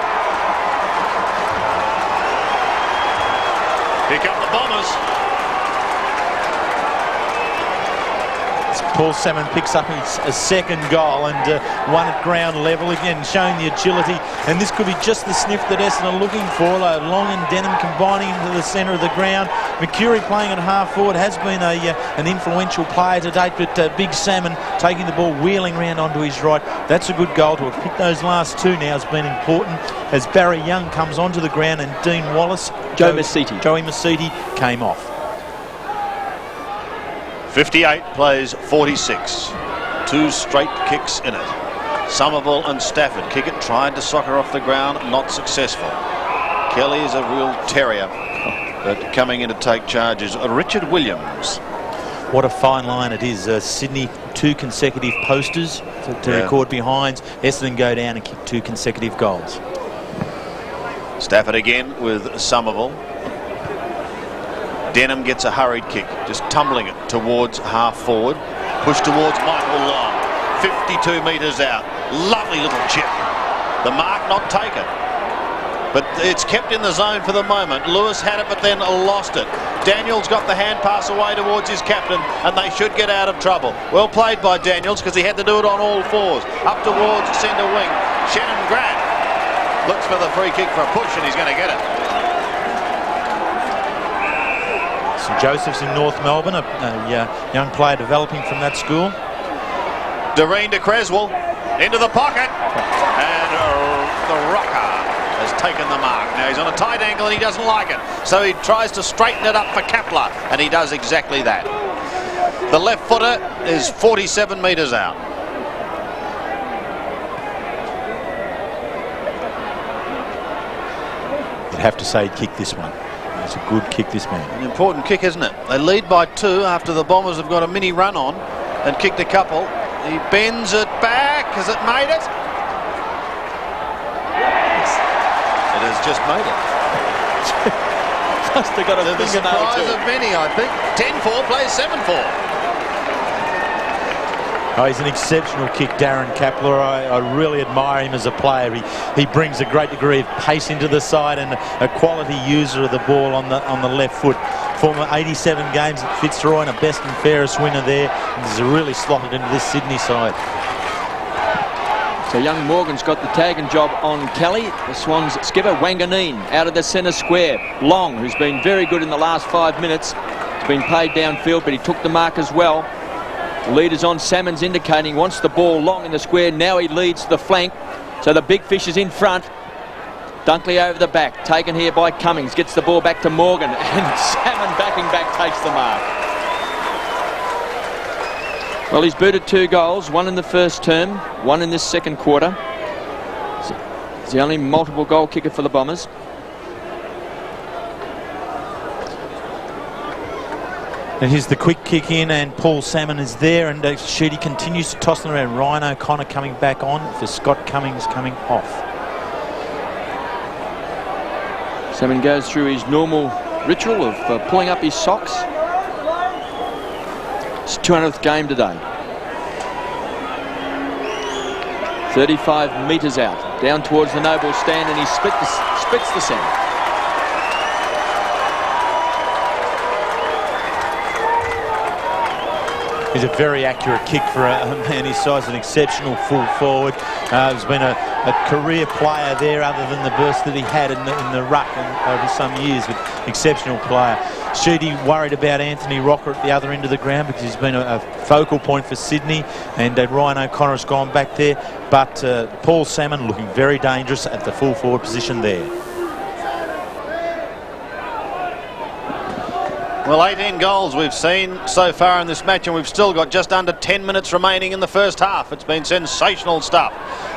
Here come the Bombers. Paul Salmon picks up his second goal, and one at ground level again, showing the agility, and this could be just the sniff that Essendon are looking for. Long and Denham combining into the centre of the ground. Mercury playing at half forward has been an influential player to date, but Big Salmon taking the ball, wheeling round onto his right. That's a good goal. To have picked those last 2 now has been important, as Barry Young comes onto the ground and Dean Wallace, Joey Masiti came off. 58 plays 46. 2 straight kicks in it. Somerville and Stafford kick it, trying to soccer off the ground, not successful. Kelly is a real terrier, but coming in to take charge is Richard Williams. What a fine line it is. Sydney 2 consecutive posters to record behinds. Essendon go down and kick 2 consecutive goals. Stafford again with Somerville. Denham gets a hurried kick, just tumbling it towards half forward. Push towards Michael Long. 52 metres out. Lovely little chip. The mark not taken, but it's kept in the zone for the moment. Lewis had it, but then lost it. Daniels got the hand pass away towards his captain, and they should get out of trouble. Well played by Daniels, because he had to do it on all 4s. Up towards centre wing. Shannon Grant looks for the free kick for a push, and he's going to get it. St Joseph's in North Melbourne, a young player developing from that school. Doreen to Creswell, into the pocket, and the rocker has taken the mark. Now he's on a tight angle and he doesn't like it, so he tries to straighten it up for Kepler, and he does exactly that. The left footer is 47 metres out. You'd have to say he'd kick this one. It's a good kick, this man. An important kick, isn't it? They lead by 2 after the Bombers have got a mini run on and kicked a couple. He bends it back. Has it made it? It has just made it. Must have got a To the fingernail surprise to of many, I think. 10-4 plays 7-4. Oh, he's an exceptional kick, Darren Kepler. I really admire him as a player. He brings a great degree of pace into the side and a quality user of the ball on the left foot. Former 87 games at Fitzroy and a best and fairest winner there. And he's really slotted into this Sydney side. So young Morgan's got the tagging job on Kelly. The Swans skipper Wanganeen out of the centre square. Long, who's been very good in the last 5 minutes, has been paid downfield, but he took the mark as well. The lead is on. Salmon's indicating wants the ball long in the square. Now he leads the flank. So the big fish is in front. Dunkley over the back, taken here by Cummings. Gets the ball back to Morgan, and Salmon backing back takes the mark. Well, he's booted 2 goals, 1 in the first term, 1 in this second quarter. He's the only multiple goal kicker for the Bombers. And here's the quick kick in, and Paul Salmon is there, and Sheedy continues to toss them around. Ryan O'Connor coming back on for Scott Cummings coming off. Salmon goes through his normal ritual of pulling up his socks. It's 200th game today. 35 metres out, down towards the Noble stand, and he splits the centre. He's a very accurate kick for a man his size, an exceptional full forward. He's been a career player there, other than the burst that he had in the ruck over some years, but exceptional player. Sheedy worried about Anthony Rocker at the other end of the ground because he's been a focal point for Sydney, and Ryan O'Connor has gone back there, but Paul Salmon looking very dangerous at the full forward position there. Well, 18 goals we've seen so far in this match, and we've still got just under 10 minutes remaining in the first half. It's been sensational stuff.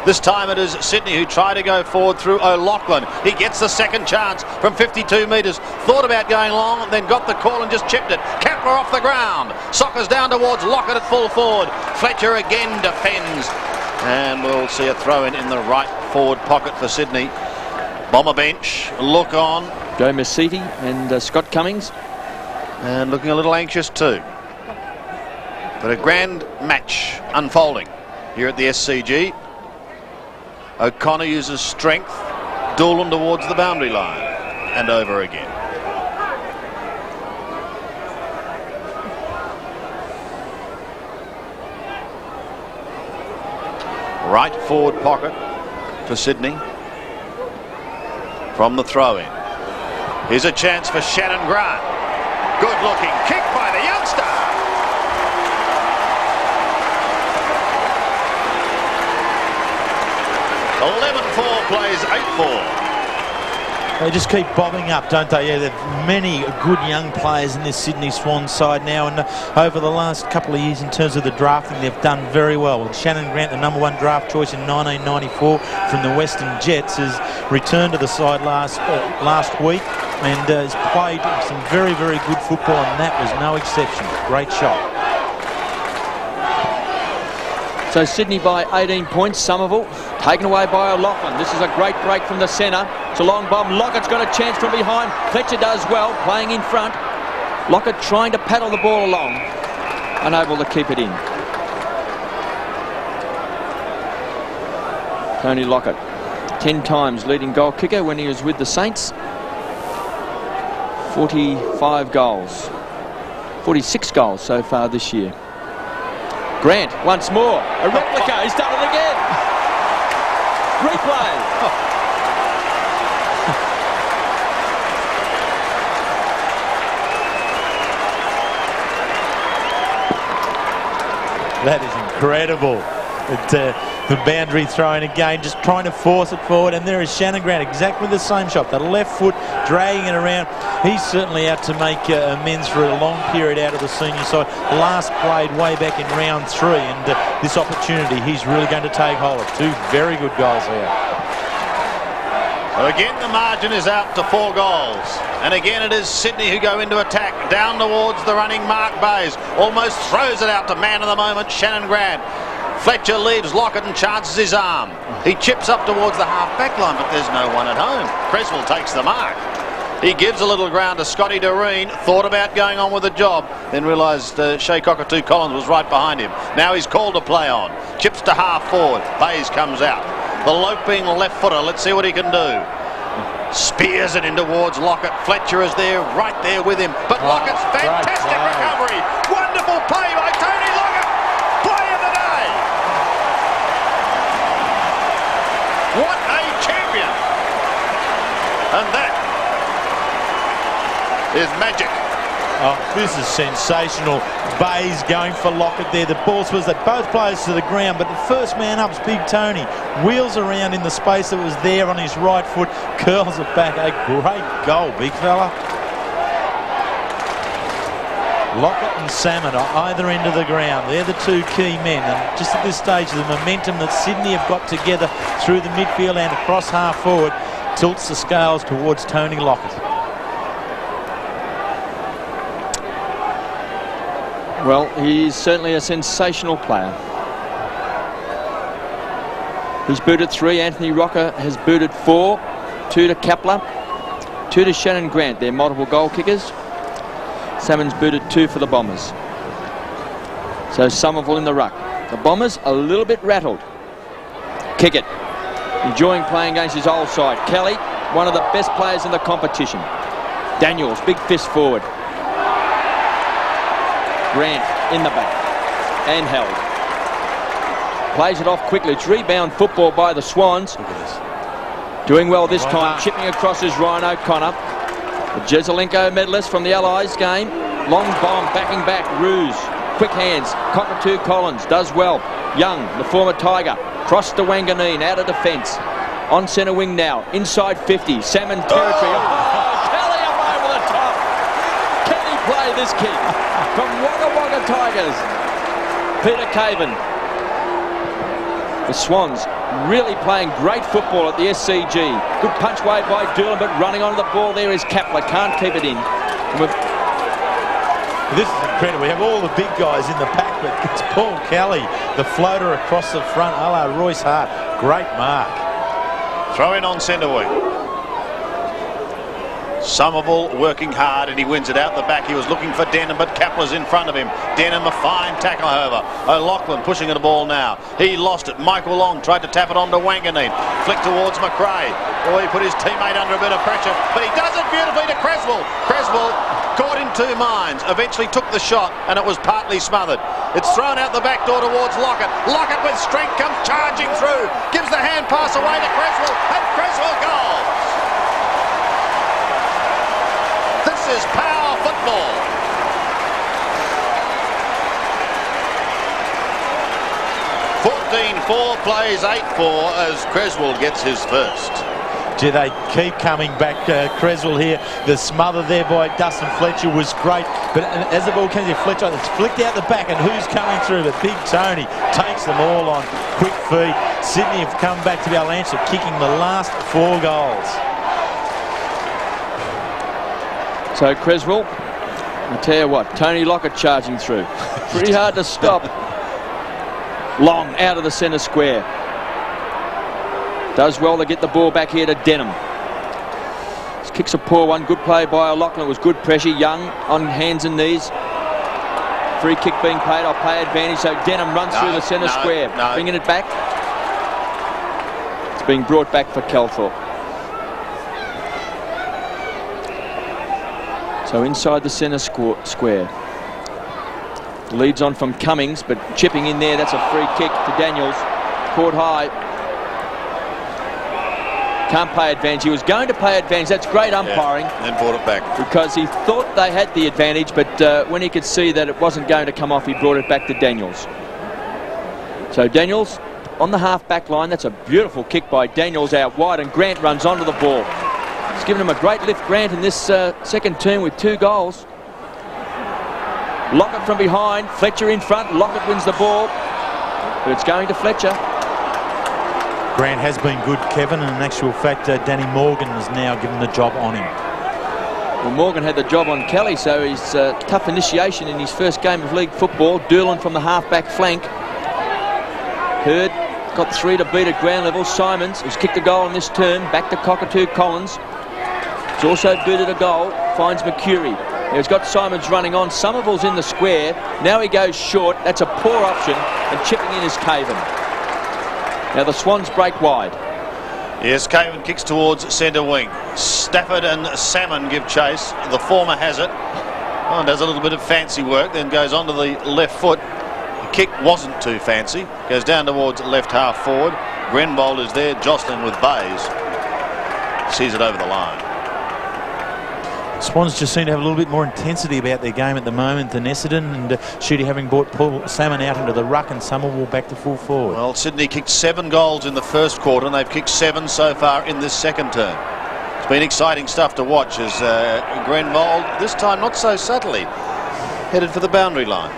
This time it is Sydney who try to go forward through O'Loughlin. He gets the second chance from 52 metres. Thought about going long and then got the call and just chipped it. Kepler off the ground. Sockers down towards Lockett at full forward. Fletcher again defends. And we'll see a throw in the right forward pocket for Sydney. Bomber bench, look on. Joe Mesiti and Scott Cummings. And looking a little anxious too. But a grand match unfolding here at the SCG. O'Connor uses strength. Doolan towards the boundary line. And over again. Right forward pocket for Sydney. From the throw-in. Here's a chance for Shannon Grant. Good looking kick by the youngster. (11-4) plays 8-4. They just keep bobbing up, don't they? Yeah, there are many good young players in this Sydney Swans side now, and over the last couple of years in terms of the drafting, they've done very well. Shannon Grant, the #1 draft choice in 1994 from the Western Jets, has returned to the side last week and has played some very, very good football, and that was no exception. Great shot. So Sydney by 18 points. Somerville taken away by O'Loughlin. This is a great break from the centre. It's a long bomb. Lockett's got a chance from behind. Fletcher does well, playing in front. Lockett trying to paddle the ball along, unable to keep it in. Tony Lockett, 10 times leading goal kicker when he was with the Saints. 45 goals. 46 goals so far this year. Grant once more. A replica. He's done it again. Replay. That is incredible. The boundary thrown again, just trying to force it forward, and there is Shannon Grant, exactly the same shot, the left foot dragging it around. He's certainly out to make amends for a long period out of the senior side. Last played way back in round 3, and this opportunity he's really going to take hold of. 2 very good goals there. Again, the margin is out to 4 goals. And again, it is Sydney who go into attack. Down towards the running Mark Bays. Almost throws it out to man of the moment, Shannon Grant. Fletcher leaves Lockett and chances his arm. He chips up towards the half-back line, but there's no one at home. Creswell takes the mark. He gives a little ground to Scotty Doreen. Thought about going on with the job, then realised Shea Cockatoo Collins was right behind him. Now he's called to play on. Chips to half forward. Bayes comes out. The loping left footer. Let's see what he can do. Spears it in towards Lockett. Fletcher is there, right there with him. But Lockett's fantastic recovery. Wonderful play by Tony Lockett. Play of the day. What a champion. And that is magic. Oh, this is sensational. Bayes going for Lockett there. The ball was that both players to the ground, but the first man up's Big Tony. Wheels around in the space that was there on his right foot, curls it back. A great goal, big fella. Lockett and Salmon are either end of the ground. They're the two key men, and just at this stage, the momentum that Sydney have got together through the midfield and across half forward tilts the scales towards Tony Lockett. Well, he's certainly a sensational player. He's booted 3. Anthony Rocker has booted 4. 2 to Kepler. 2 to Shannon Grant. They're multiple goal kickers. Salmon's booted 2 for the Bombers. So Somerville in the ruck. The Bombers a little bit rattled. Kick it. Enjoying playing against his old side. Kelly, one of the best players in the competition. Daniels, big fist forward. Grant in the back and held. Plays it off quickly. It's rebound football by the Swans. Look at this. Doing well this time. Chipping across is Ryan O'Connor. The Jezelenko medalist from the Allies game. Long bomb, backing back. Ruse. Quick hands. Cockatoo Collins does well. Young, the former Tiger. Cross to Wanganeen, out of defence. On centre wing now. Inside 50. Salmon territory. Oh, Kelly up over the top. Can he play this kick? From Wagga Wagga Tigers. Peter Caven. The Swans really playing great football at the SCG. Good punch wave by Doolan, but running onto the ball there is Kepler. Can't keep it in. This is incredible. We have all the big guys in the pack, but it's Paul Kelly, the floater across the front, a la Royce Hart. Great mark. Throw in on centre wing. Somerville working hard, and he wins it out the back. He was looking for Denham, but Kepler's in front of him. Denham, a fine tackle, however. O'Loughlin pushing at the ball now. He lost it. Michael Long tried to tap it onto Wanganeen. Flick towards McRae. Oh, he put his teammate under a bit of pressure, but he does it beautifully to Creswell. Creswell caught in 2 minds, eventually took the shot, and it was partly smothered. It's thrown out the back door towards Lockett. Lockett with strength comes charging through. Gives the hand pass away to Creswell, and Creswell goals. This is power football. 14-4 plays 8-4 as Creswell gets his first. Gee, they keep coming back. Creswell here. The smother there by Dustin Fletcher was great. But as the ball comes in, Fletcher, it's flicked out the back, and who's coming through? But Big Tony takes them all on quick feet. Sydney have come back to be able to answer, kicking the last 4 goals. So Creswell, I tell you what, Tony Lockett charging through. Pretty hard to stop. Long out of the centre square. Does well to get the ball back here to Denham. This kick's a poor one. Good play by O'Loughlin. It was good pressure. Young on hands and knees. Free kick being played. I'll play advantage. So Denham runs through the centre square. Bringing it back. It's being brought back for Calthorpe. So inside the centre square. Leads on from Cummings, but chipping in there. That's a free kick to Daniels. Caught high. Can't pay advantage. He was going to pay advantage. That's great umpiring. Yeah, then brought it back. Because he thought they had the advantage, but when he could see that it wasn't going to come off, he brought it back to Daniels. So Daniels on the half-back line. That's a beautiful kick by Daniels out wide, and Grant runs onto the ball. It's given him a great lift, Grant, in this second term with 2 goals. Lockett from behind, Fletcher in front. Lockett wins the ball, but it's going to Fletcher. Grant has been good, Kevin, and in actual fact, Danny Morgan has now given the job on him. Well, Morgan had the job on Kelly, so he's tough initiation in his first game of league football. Doolan from the half-back flank. Hurd got 3 to beat at ground level. Simons, who's kicked a goal in this term, back to Cockatoo Collins. It's also booted a goal, finds Mercury. Now he's got Simons running on. Somerville's in the square. Now he goes short. That's a poor option, and chipping in is Caven. Now the Swans break wide. Yes, Caven kicks towards centre wing. Stafford and Salmon give chase. The former has it. Oh, and does a little bit of fancy work, then goes onto the left foot. The kick wasn't too fancy. Goes down towards left half forward. Grenvold is there, jostling with Bays. Sees it over the line. Swans just seem to have a little bit more intensity about their game at the moment than Essendon, and Shooty having brought Paul Salmon out into the ruck and Somerville back to full forward. Well, Sydney kicked 7 goals in the first quarter, and they've kicked 7 so far in this second term. It's been exciting stuff to watch as Grenvold, this time not so subtly, headed for the boundary line.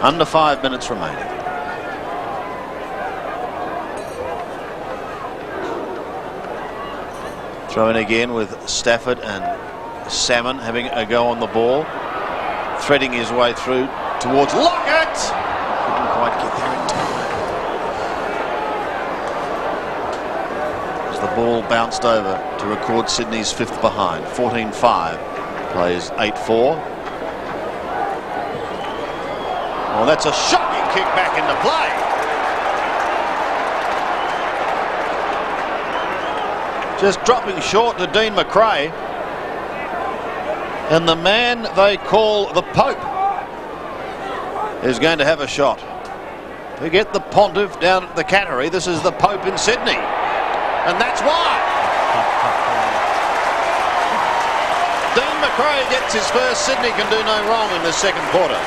Under 5 minutes remaining. Throw in again with Stafford and Salmon having a go on the ball. Threading his way through towards Lockett. Couldn't quite get there in time. As the ball bounced over to record Sydney's 5th behind. 14-5. Plays 8-4. Oh, that's a shocking kick back into play. Just dropping short to Dean McRae. And the man they call the Pope is going to have a shot. Forget the Pontiff down at the Cattery. This is the Pope in Sydney. And that's why. Dean McRae gets his first. Sydney can do no wrong in the second quarter.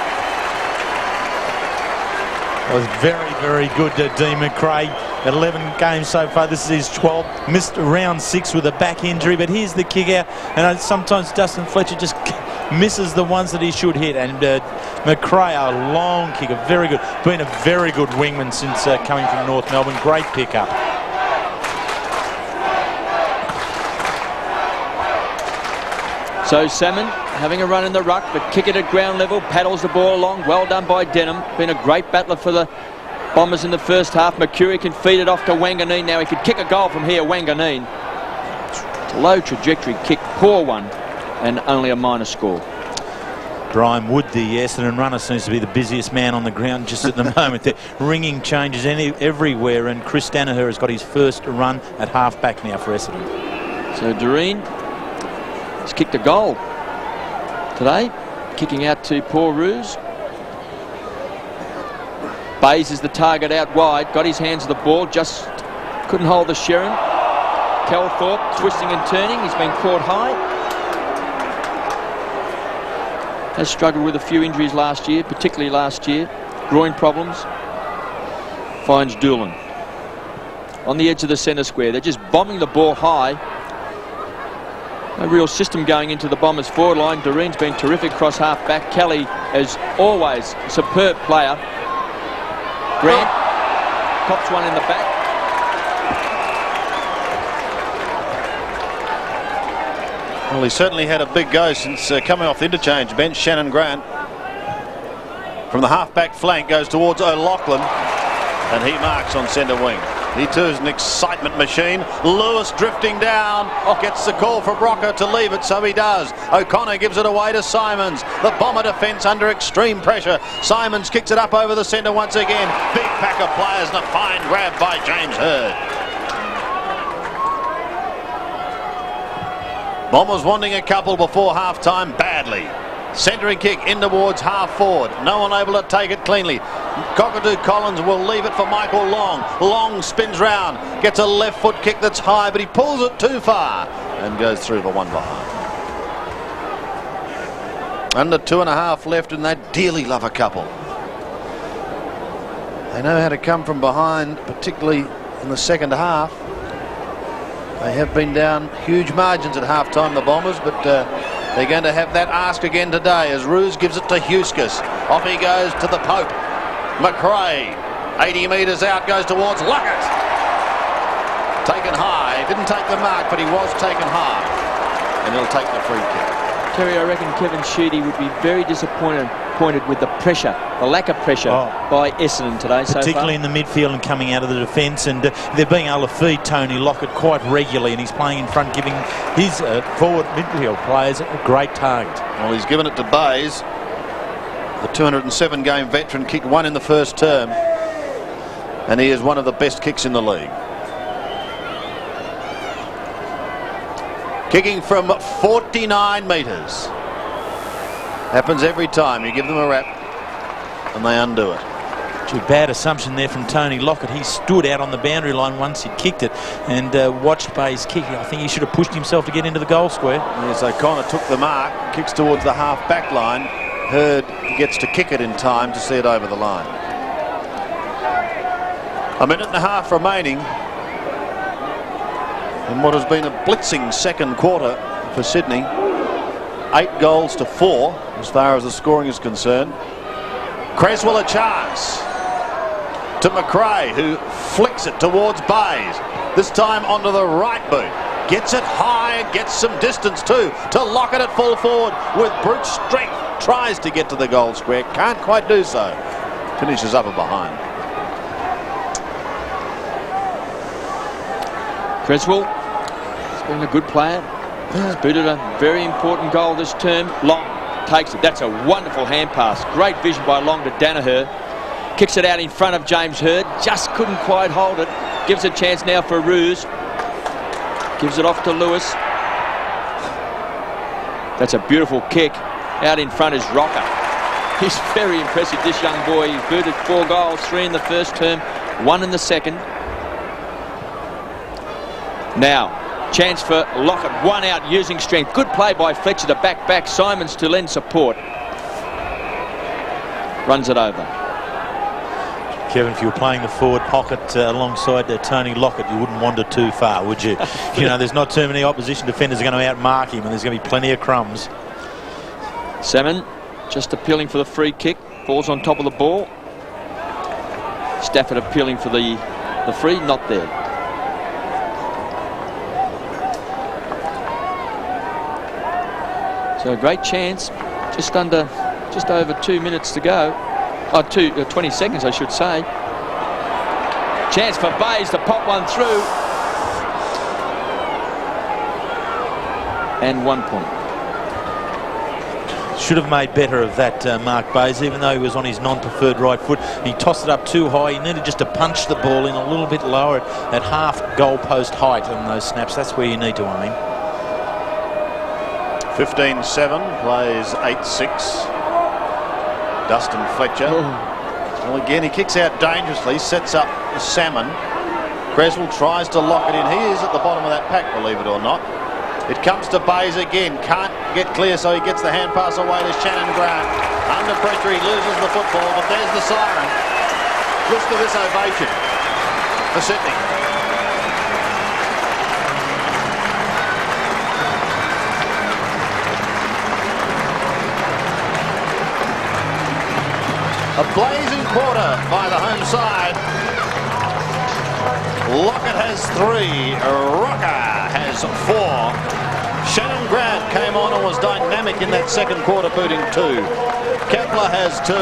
It was very, very good to Dean McRae. 11 games so far. This is his 12th. Missed round 6 with a back injury, but here's the kick out. And sometimes Dustin Fletcher just misses the ones that he should hit. And McRae, a long kick, a very good. Been a very good wingman since coming from North Melbourne. Great pickup. So Salmon having a run in the ruck, but kick it at ground level, paddles the ball along. Well done by Denham. Been a great battler for the Bombers in the first half. Mercury can feed it off to Wanganeen. Now he could kick a goal from here. Wanganeen. Low trajectory kick, poor one, and only a minor score. Brian Wood, the Essendon runner, seems to be the busiest man on the ground just at the moment. They're ringing changes everywhere, and Chris Danaher has got his first run at half-back now for Essendon. So Doreen has kicked a goal today, kicking out to Paul Roos. Bays is the target out wide, got his hands on the ball, just couldn't hold the Sherrin. Calthorpe twisting and turning, he's been caught high. Has struggled with a few injuries last year, particularly last year. Groin problems. Finds Doolan on the edge of the centre square. They're just bombing the ball high. No real system going into the Bombers forward line. Doreen's been terrific cross half back. Kelly, as always, superb player. Grant cops one in the back. Well, he certainly had a big go since coming off the interchange bench. Shannon Grant from the half-back flank goes towards O'Loughlin, and he marks on centre wing. He too is an excitement machine. Lewis drifting down, gets the call for Brocker to leave it, so he does. O'Connor gives it away to Simons. The Bomber defence under extreme pressure. Simons kicks it up over the centre once again. Big pack of players and a fine grab by James Hird. Bombers wanting a couple before half-time badly. Centering kick in towards half forward. No one able to take it cleanly. Cockatoo Collins will leave it for Michael Long. Long spins round, gets a left foot kick that's high, but he pulls it too far and goes through for one behind. Under 2.5 left, and they dearly love a couple. They know how to come from behind, particularly in the second half. They have been down huge margins at half-time, the Bombers, but they're going to have that ask again today as Roos gives it to Huskis. Off he goes to the Pope. McRae, 80 metres out, goes towards Lockett. Taken high. Didn't take the mark, but he was taken high. And he'll take the free kick. Terry, I reckon Kevin Sheedy would be very disappointed disappointed with the pressure, the lack of pressure by Essendon today so far. Particularly in the midfield and coming out of the defence, and they're being able to feed Tony Lockett quite regularly, and he's playing in front, giving his forward midfield players a great target. Well, he's given it to Bays. The 207-game veteran kicked one in the first term, and he is one of the best kicks in the league. Kicking from 49 metres. Happens every time. You give them a rap and they undo it. A bad assumption there from Tony Lockett. He stood out on the boundary line once he kicked it and watched Bays kick. I think he should have pushed himself to get into the goal square. Yes, O'Connor took the mark, kicks towards the half-back line. Hurd gets to kick it in time to see it over the line. A minute and a half remaining in what has been a blitzing second quarter for Sydney. 8 goals to 4 as far as the scoring is concerned. Creswell a chance to McRae, who flicks it towards Bays. This time onto the right boot. Gets it high, gets some distance too to Lockett at full forward with brute strength. Tries to get to the goal square, can't quite do so. Finishes up and behind. Creswell has been a good player. He's booted a very important goal this term. Long takes it. That's a wonderful hand pass. Great vision by Long to Danaher. Kicks it out in front of James Hurd. Just couldn't quite hold it. Gives a chance now for Ruse. Gives it off to Lewis. That's a beautiful kick. Out in front is Rocker. He's very impressive, this young boy. He's booted 4 goals, 3 in the first term, 1 in the second. Now, chance for Lockett, 1 out using strength. Good play by Fletcher to back. Simons to lend support. Runs it over. Kevin, if you were playing the forward pocket alongside Tony Lockett, you wouldn't wander too far, would you? You know, there's not too many opposition defenders are going to outmark him, and there's going to be plenty of crumbs. Salmon just appealing for the free kick. Falls on top of the ball. Stafford appealing for the free. Not there. So a great chance. Just over 2 minutes to go. 20 seconds, I should say. Chance for Bays to pop one through. And 1 point. Should have made better of that, Mark Bays, even though he was on his non-preferred right foot. He tossed it up too high. He needed just to punch the ball in a little bit lower at half goalpost height on those snaps. That's where you need to aim. 15-7, plays 8-6. Dustin Fletcher. Well, again, he kicks out dangerously, sets up Salmon. Creswell tries to lock it in. He is at the bottom of that pack, believe it or not. It comes to Bays again. Can't get clear, so he gets the hand pass away to Shannon Grant. Under pressure, he loses the football, but there's the siren. Listen to this ovation for Sydney. A blazing quarter by the home side. Lockett has 3. Rocker has 4. Shannon Grant came on and was dynamic in that second quarter, booting 2. Kepler has 2.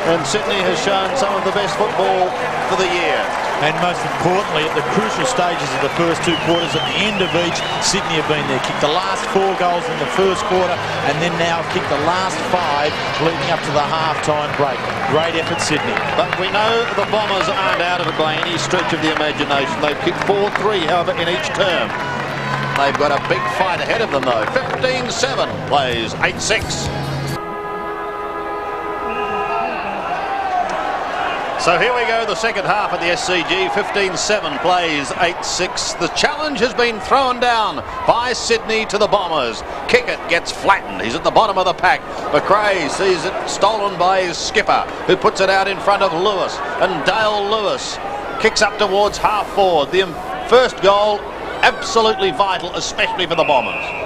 And Sydney has shown some of the best football for the year. And most importantly, at the crucial stages of the first 2 quarters, at the end of each, Sydney have been there. Kicked the last 4 goals in the first quarter, and then now kicked the last 5 leading up to the half-time break. Great effort, Sydney. But we know the Bombers aren't out of it by any stretch of the imagination. They've kicked 4-3, however, in each term. They've got a big fight ahead of them, though. 15-7, plays 8-6. So here we go, the second half of the SCG. 15-7 plays 8-6. The challenge has been thrown down by Sydney to the Bombers. Kickett gets flattened. He's at the bottom of the pack. McRae sees it stolen by his skipper, who puts it out in front of Lewis. And Dale Lewis kicks up towards half forward. The first goal, absolutely vital, especially for the Bombers.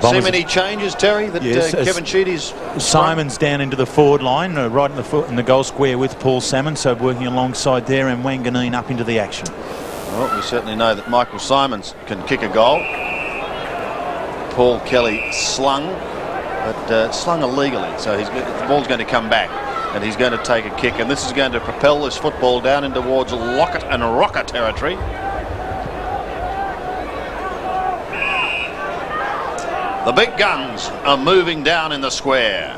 See many changes, Terry, that yes, Kevin Sheedy's... Simon's down into the forward line, right in the goal square with Paul Salmon, so working alongside there, and Wanganeen up into the action. Well, we certainly know that Michael Simons can kick a goal. Paul Kelly slung but slung illegally. So the ball's going to come back, and he's going to take a kick, and this is going to propel this football down in towards Lockett and Rocker territory. The big guns are moving down in the square.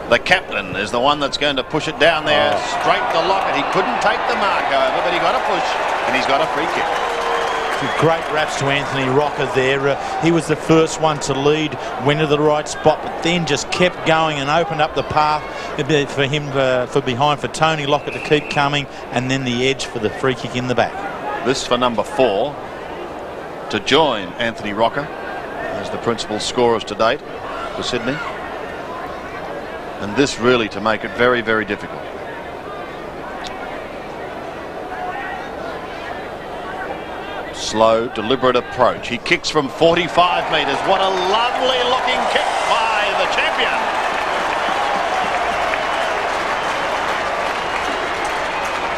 The captain is the one that's going to push it down there straight to Lockett. He couldn't take the mark, however, but he got a push, and he's got a free kick. Great raps to Anthony Rocker there. He was the first one to lead, went to the right spot, but then just kept going and opened up the path for him, for behind, for Tony Lockett to keep coming, and then the edge for the free kick in the back. This for number 4 to join Anthony Rocker as the principal scorers to date for Sydney. And this really to make it very, very difficult. Slow, deliberate approach. He kicks from 45 metres. What a lovely looking kick by the champion.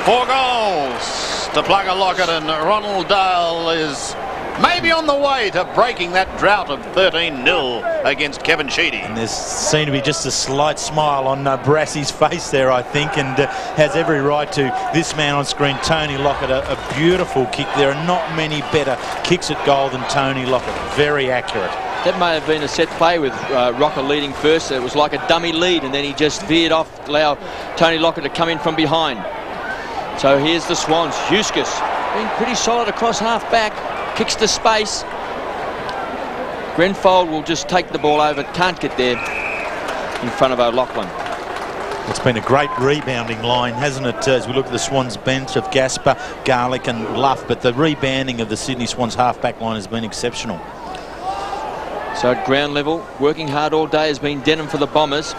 Four goals to Plugger Lockett, and Ronald Dale is maybe on the way to breaking that drought of 13-0 against Kevin Sheedy. And there seemed to be just a slight smile on Brassey's face there, I think, and has every right to. This man on screen, Tony Lockett, a beautiful kick. There are not many better kicks at goal than Tony Lockett. Very accurate. That may have been a set play with Rocker leading first. It was like a dummy lead, and then he just veered off to allow Tony Lockett to come in from behind. So here's the Swans. Eustace being pretty solid across half back. Kicks to space. Grenfold will just take the ball over. Can't get there in front of O'Loughlin. It's been a great rebounding line, hasn't it, as we look at the Swans bench of Gasper, Garlick and Luff, but the rebounding of the Sydney Swans half-back line has been exceptional. So at ground level, working hard all day has been Denham for the Bombers.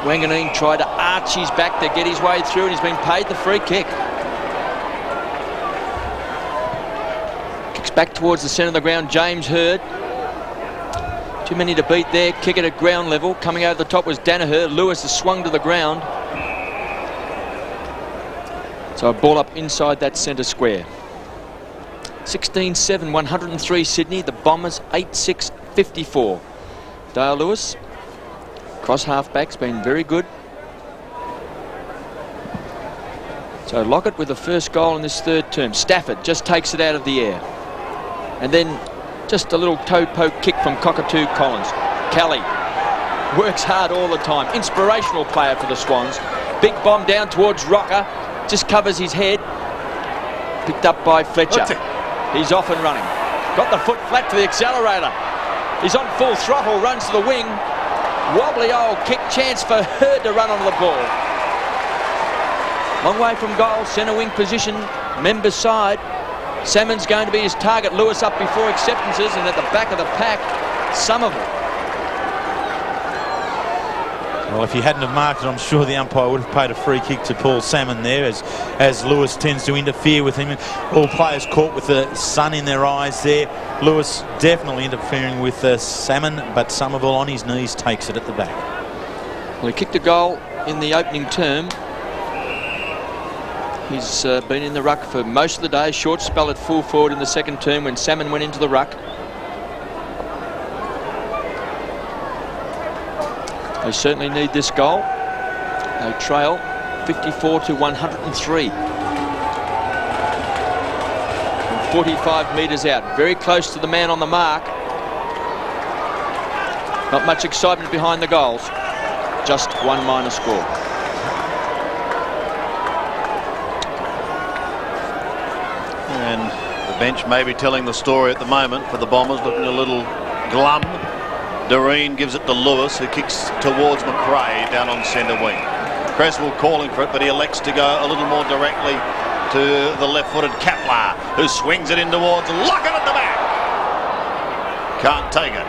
Wanganeen tried to arch his back to get his way through, and he's been paid the free kick. Back towards the centre of the ground, James Hurd. Too many to beat there. Kick it at ground level. Coming over the top was Danaher. Lewis has swung to the ground. So a ball up inside that centre square. 16-7, 103 Sydney. The Bombers 8-6, 54. Dale Lewis, cross half-back's been very good. So Lockett with the first goal in this third term. Stafford just takes it out of the air. And then just a little toe poke kick from Cockatoo Collins. Kelly works hard all the time. Inspirational player for the Swans. Big bomb down towards Rocker. Just covers his head. Picked up by Fletcher. He's off and running. Got the foot flat to the accelerator. He's on full throttle, runs to the wing. Wobbly old kick, chance for Hurd to run onto the ball. Long way from goal, centre wing position, Members side. Salmon's going to be his target. Lewis up before acceptances, and at the back of the pack, Somerville. Well, if he hadn't have marked it, I'm sure the umpire would have paid a free kick to Paul Salmon there, as Lewis tends to interfere with him. All players caught with the sun in their eyes there. Lewis definitely interfering with Salmon, but Somerville on his knees takes it at the back. Well, he kicked a goal in the opening term. He's been in the ruck for most of the day. Short spell at full forward in the second term when Salmon went into the ruck. They certainly need this goal. They trail 54-103. From 45 metres out. Very close to the man on the mark. Not much excitement behind the goals. Just one minor score. And the bench may be telling the story at the moment for the Bombers, looking a little glum. Doreen gives it to Lewis, who kicks towards McRae down on centre wing. Creswell calling for it, but he elects to go a little more directly to the left-footed Kepler, who swings it in towards Lockett at the back. Can't take it.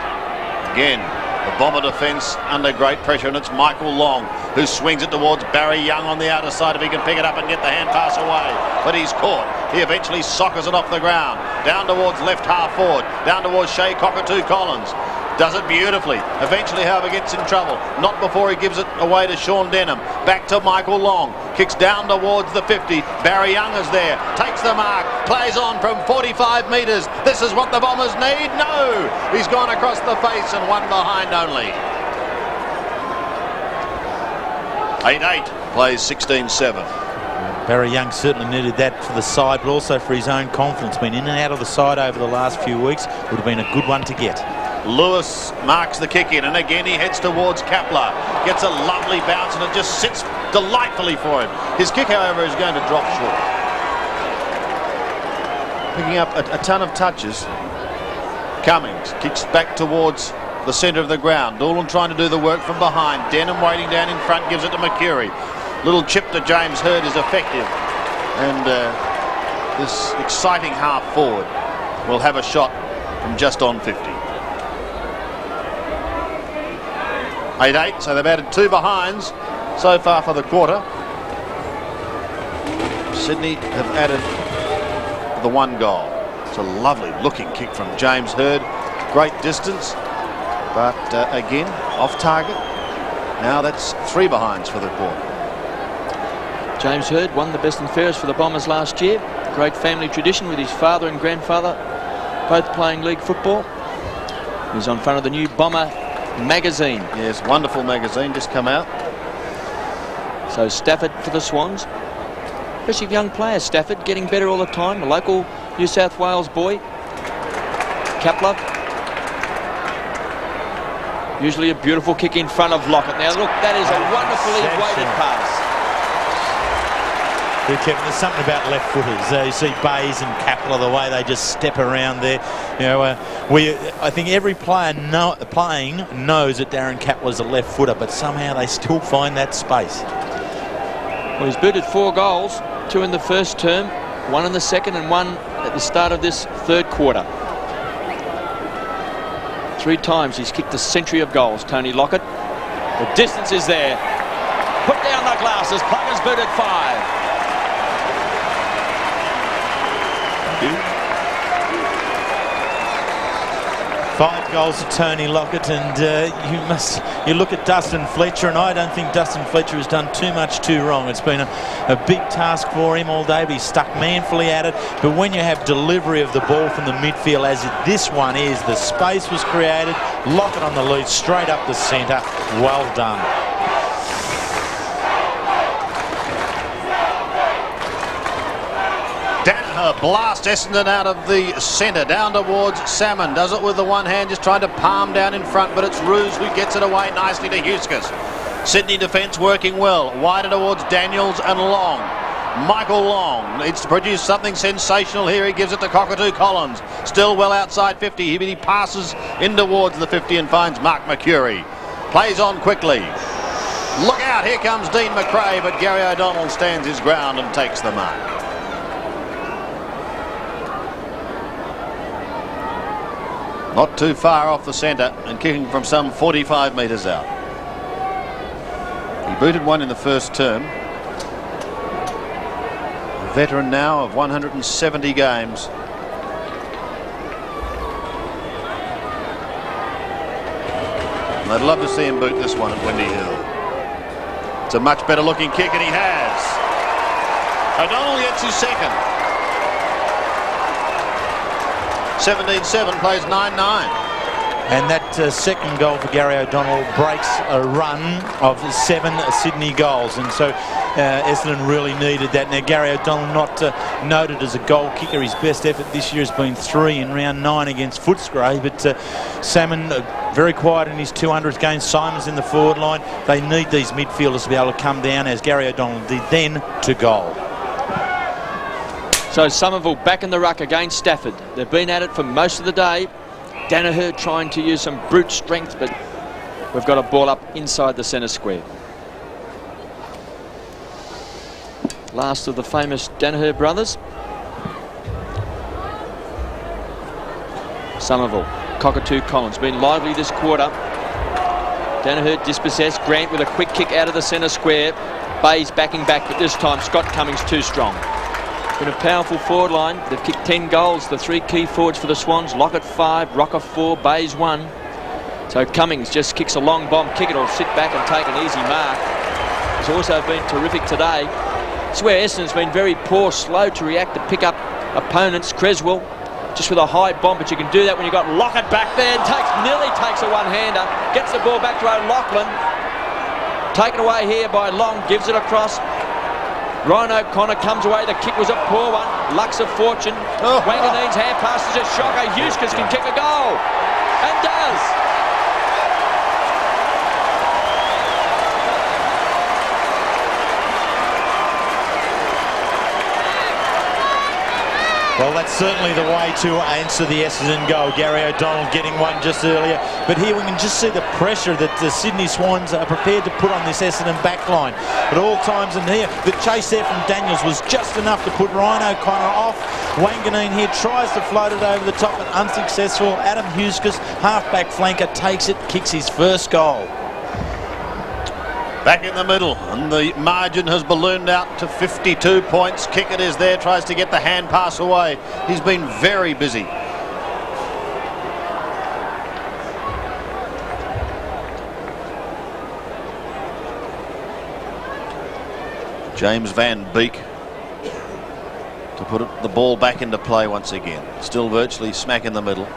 Again, the Bomber defence under great pressure, and it's Michael Long who swings it towards Barry Young on the outer side if he can pick it up and get the hand pass away. But he's caught. He eventually soccers it off the ground. Down towards left half forward. Down towards Shea Cockatoo Collins. Does it beautifully. Eventually, however, gets in trouble. Not before he gives it away to Sean Denham. Back to Michael Long. Kicks down towards the 50. Barry Young is there. Takes the mark. Plays on from 45 metres. This is what the Bombers need? No! He's gone across the face and one behind only. 8-8, plays 16-7. Barry Young certainly needed that for the side, but also for his own confidence. Been in and out of the side over the last few weeks. Would have been a good one to get. Lewis marks the kick in, and again he heads towards Kepler. Gets a lovely bounce, and it just sits delightfully for him. His kick, however, is going to drop short. Picking up a ton of touches. Cummings kicks back towards the centre of the ground. Doolan trying to do the work from behind. Denham waiting down in front, gives it to McCurry. Little chip to James Hird is effective, and this exciting half forward will have a shot from just on 50. 8-8, so they've added 2 behinds so far for the quarter. Sydney have added the 1 goal. It's a lovely looking kick from James Hird. Great distance, but again, off target. Now that's 3 behinds for the quarter. James Hird won the best and fairest for the Bombers last year. Great family tradition with his father and grandfather both playing league football. He's on front of the new Bomber magazine. Yes, wonderful magazine, just come out. So Stafford for the Swans. Impressive young player, Stafford, getting better all the time. A local New South Wales boy. Kepler. Usually a beautiful kick in front of Lockett. Now look, that is a wonderfully weighted pass. There's something about left footers. You see Bays and Kepler, the way they just step around there. You know, I think every player playing knows that Darren Kepler's a left footer, but somehow they still find that space. Well, he's booted 4 goals, 2 in the first term, 1 in the second, and 1 at the start of this third quarter. 3 times he's kicked a century of goals, Tony Lockett. The distance is there. Put down the glasses. Plugger's booted 5. 5 goals to Tony Lockett, and you look at Dustin Fletcher, and I don't think Dustin Fletcher has done too much too wrong. It's been a big task for him all day, but he's stuck manfully at it. But when you have delivery of the ball from the midfield, as this one is, the space was created. Lockett on the lead, straight up the centre. Well done. Blast Essendon out of the centre down towards Salmon. Does it with the one hand, just trying to palm down in front, but it's Roos who gets it away nicely to Huskus. Sydney defence working well. Wider towards Daniels and Long. Michael Long needs to produce something sensational here. He gives it to Cockatoo Collins. Still well outside 50. He passes in towards the 50 and finds Mark McCurry. Plays on quickly. Look out, here comes Dean McRae, but Gary O'Donnell stands his ground and takes the mark. Not too far off the centre and kicking from some 45 metres out. He booted 1 in the first term. A veteran now of 170 games. And I'd love to see him boot this one at Windy Hill. It's a much better looking kick, and he has. O'Donnell gets his second. 17-7, plays 9-9. And that second goal for Gary O'Donnell breaks a run of 7 Sydney goals, and so Essendon really needed that. Now Gary O'Donnell not noted as a goal kicker. His best effort this year has been 3 in round 9 against Footscray, but Salmon very quiet in his 200th game. Simon's in the forward line. They need these midfielders to be able to come down, as Gary O'Donnell did then, to goal. So Somerville back in the ruck against Stafford. They've been at it for most of the day. Danaher trying to use some brute strength, but we've got a ball up inside the centre square. Last of the famous Danaher brothers. Somerville, Cockatoo Collins, been lively this quarter. Danaher dispossessed. Grant with a quick kick out of the centre square. Bayes backing back, but this time Scott Cummings too strong. Been a powerful forward line. They've kicked 10 goals, the 3 key forwards for the Swans. Lockett 5, Rocker 4, Bayes 1. So Cummings just kicks a long bomb kick. It'll sit back and take an easy mark. He's also been terrific today. It's where Essendon's been very poor, slow to react to pick up opponents. Creswell just with a high bomb, but you can do that when you've got Lockett back there and nearly takes a one-hander. Gets the ball back to O'Loughlin. taken away here by Long, gives it across. Ryan O'Connor comes away. The kick was a poor one. Luck's of fortune. Wanganeen's hand pass is a shocker. Eustace can kick a goal. And does. Well, that's certainly the way to answer the Essendon goal. Gary O'Donnell getting one just earlier. But here we can just see the pressure that the Sydney Swans are prepared to put on this Essendon backline at all times. And here, the chase there from Daniels was just enough to put Ryan O'Connor off. Wanganeen here tries to float it over the top, but unsuccessful. Adam Huskes, half-back flanker, takes it, kicks his first goal. Back in the middle, and the margin has ballooned out to 52 points. Kickett is there, tries to get the hand pass away. He's been very busy. James Van Beek to put the ball back into play once again. Still virtually smack in the middle.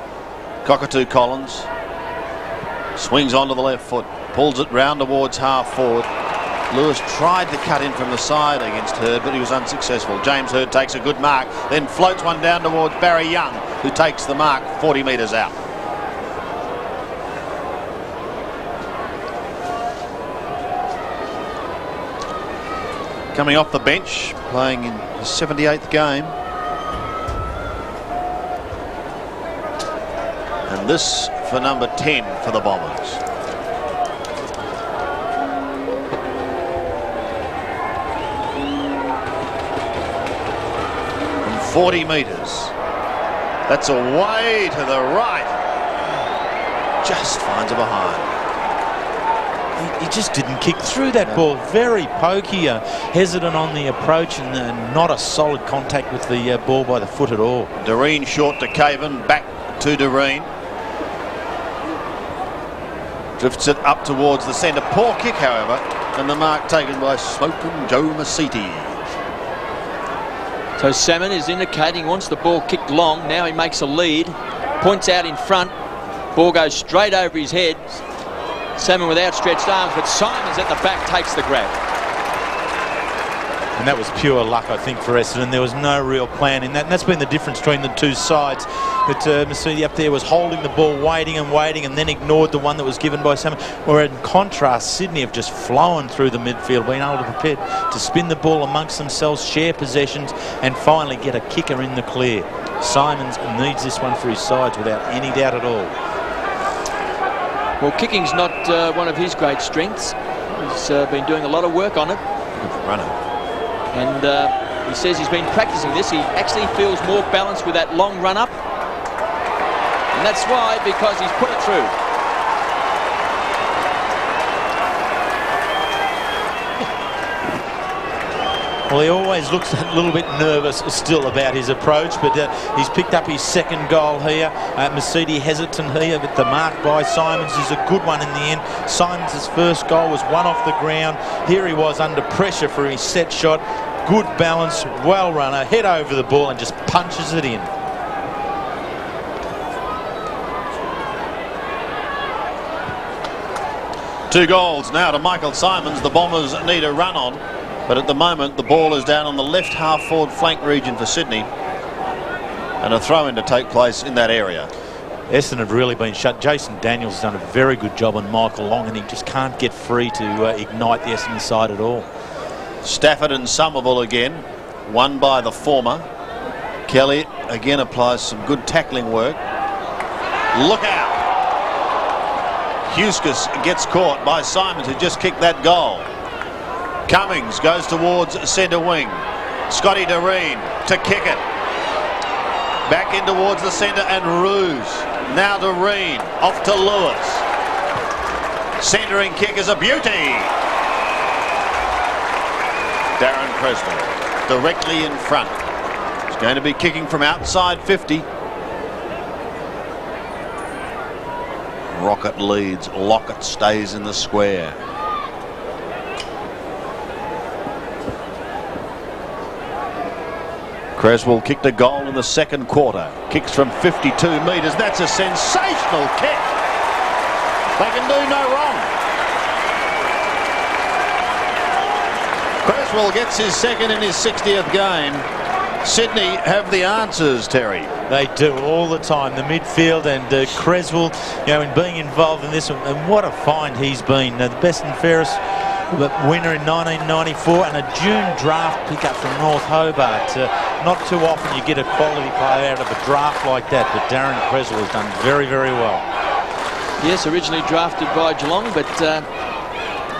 Cockatoo Collins swings onto the left foot. Pulls it round towards half forward. Lewis tried to cut in from the side against Hurd, but he was unsuccessful. James Hurd takes a good mark, then floats one down towards Barry Young, who takes the mark 40 metres out. Coming off the bench, playing in his 78th game. And this for number 10 for the Bombers. 40 metres. That's away to the right. Just finds a behind. He just didn't kick through that ball. Very pokey, hesitant on the approach, and not a solid contact with the ball by the foot at all. Doreen short to Caven, back to Doreen. Drifts it up towards the centre. Poor kick, however, and the mark taken by Smokin' Joe Masiti. So Salmon is indicating he wants the ball kicked long. Now he makes a lead, points out in front. Ball goes straight over his head. Salmon with outstretched arms, but Simon's at the back, takes the grab. And that was pure luck, I think, for Essendon. There was no real plan in that, and that's been the difference between the two sides. But Masidi up there was holding the ball, waiting, and then ignored the one that was given by Salmon. Where in contrast, Sydney have just flown through the midfield, being able to prepare to spin the ball amongst themselves, share possessions, and finally get a kicker in the clear. Simons needs this one for his sides without any doubt at all. Well, kicking's not one of his great strengths. He's been doing a lot of work on it. Good runner. And he says he's been practicing this. He actually feels more balanced with that long run up. And that's why, because he's put it through. Well, he always looks a little bit nervous still about his approach, but he's picked up his second goal here. Masidi hesitant here, but the mark by Simons is a good one in the end. Simons' first goal was one off the ground. Here he was under pressure for his set shot. Good balance, well runner, head over the ball and just punches it in. Two goals now to Michael Simons. The Bombers need a run on. But at the moment, the ball is down on the left half-forward flank region for Sydney. And a throw-in to take place in that area. Essendon have really been shut. Jason Daniels has done a very good job on Michael Long, and he just can't get free to ignite the Essendon side at all. Stafford and Somerville again, won by the former. Kelly again applies some good tackling work. Look out! Huskes gets caught by Simons, who just kicked that goal. Cummings goes towards centre wing. Scotty Doreen to kick it. Back in towards the centre and Ruse. Now Doreen off to Lewis. Centering kick is a beauty. Darren Creswell directly in front. He's going to be kicking from outside 50. Rocket leads. Lockett stays in the square. Creswell kicked a goal in the second quarter. Kicks from 52 metres. That's a sensational kick. They can do no wrong. Creswell gets his second in his 60th game. Sydney have the answers, Terry. They do all the time. The midfield and Creswell, in being involved in this one. And what a find he's been. The best and fairest winner in 1994 and a June draft pickup from North Hobart. Not too often you get a quality player out of a draft like that, but Darren Creswell has done very, very well. Yes, originally drafted by Geelong, but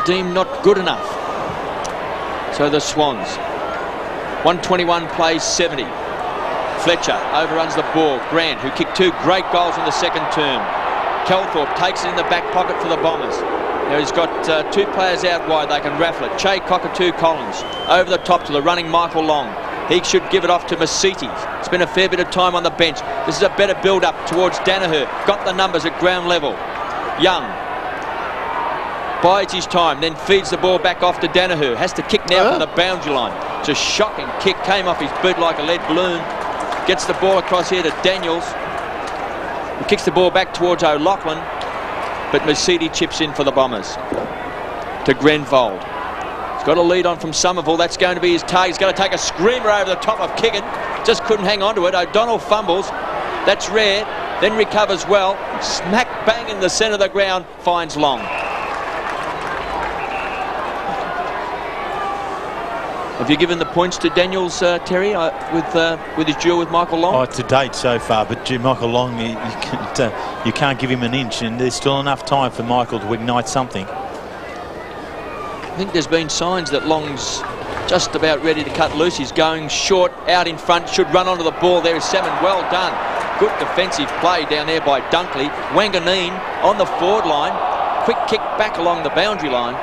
deemed not good enough. So the Swans. 121 plays 70. Fletcher overruns the ball. Grant, who kicked 2 great goals in the second term. Calthorpe takes it in the back pocket for the Bombers. Now he's got 2 players out wide. They can raffle it. Che Cockatoo Collins over the top to the running Michael Long. He should give it off to Masiti. Spent a fair bit of time on the bench. This is a better build-up towards Danaher. Got the numbers at ground level. Young bides his time, then feeds the ball back off to Danaher. Has to kick now from the boundary line. It's a shocking kick. Came off his boot like a lead balloon. Gets the ball across here to Daniels. He kicks the ball back towards O'Loughlin. But Masiti chips in for the Bombers. To Grenvold. He's got a lead on from Somerville. That's going to be his target. He's going to take a screamer over the top of Kiggin. Just couldn't hang on to it. O'Donnell fumbles. That's rare. Then recovers well. Smack bang in the centre of the ground. Finds Long. Have you given the points to Daniels, Terry, with his duel with Michael Long? Oh, to date so far, but Michael Long, you can't give him an inch, and there's still enough time for Michael to ignite something. I think there's been signs that Long's just about ready to cut loose. He's going short, out in front, should run onto the ball. There is Salmon, well done. Good defensive play down there by Dunkley. Wanganeen on the forward line. Quick kick back along the boundary line.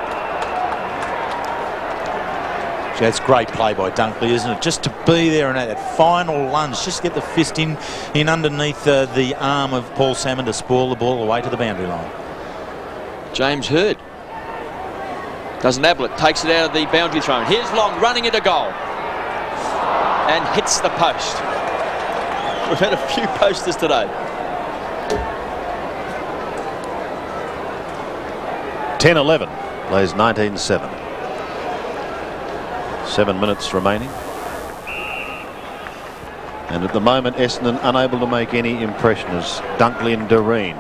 That's great play by Dunkley, isn't it? Just to be there and at that final lunge, just get the fist in underneath the arm of Paul Salmon to spoil the ball away to the boundary line. James Hurd doesn't have it, takes it out of the boundary throw. Here's Long running into goal and hits the post. We've had a few posters today. 10-11, plays 19-7. 7 minutes remaining. And at the moment, Essendon unable to make any impression as Dunkley and Doreen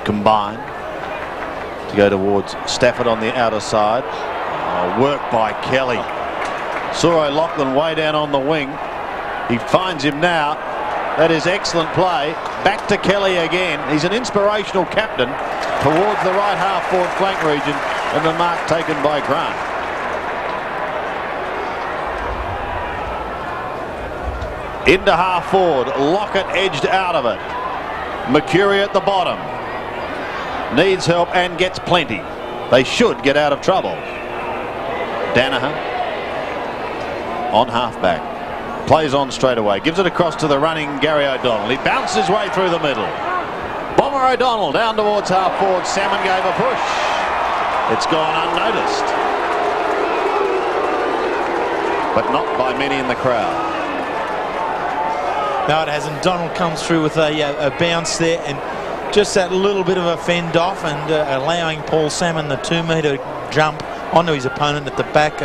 combine to go towards Stafford on the outer side. Work by Kelly. Saw O'Loughlin way down on the wing. He finds him now. That is excellent play. Back to Kelly again. He's an inspirational captain towards the right half forward flank region, and the mark taken by Grant. Into half forward. Lockett edged out of it. Mercury at the bottom. Needs help and gets plenty. They should get out of trouble. Danaher on half-back. Plays on straight away. Gives it across to the running Gary O'Donnell. He bounced his way through the middle. Bomber O'Donnell down towards half forward. Salmon gave a push. It's gone unnoticed. But not by many in the crowd. No, it hasn't. Donald comes through with a bounce there, and just that little bit of a fend off, and allowing Paul Salmon the 2-metre jump onto his opponent at the back.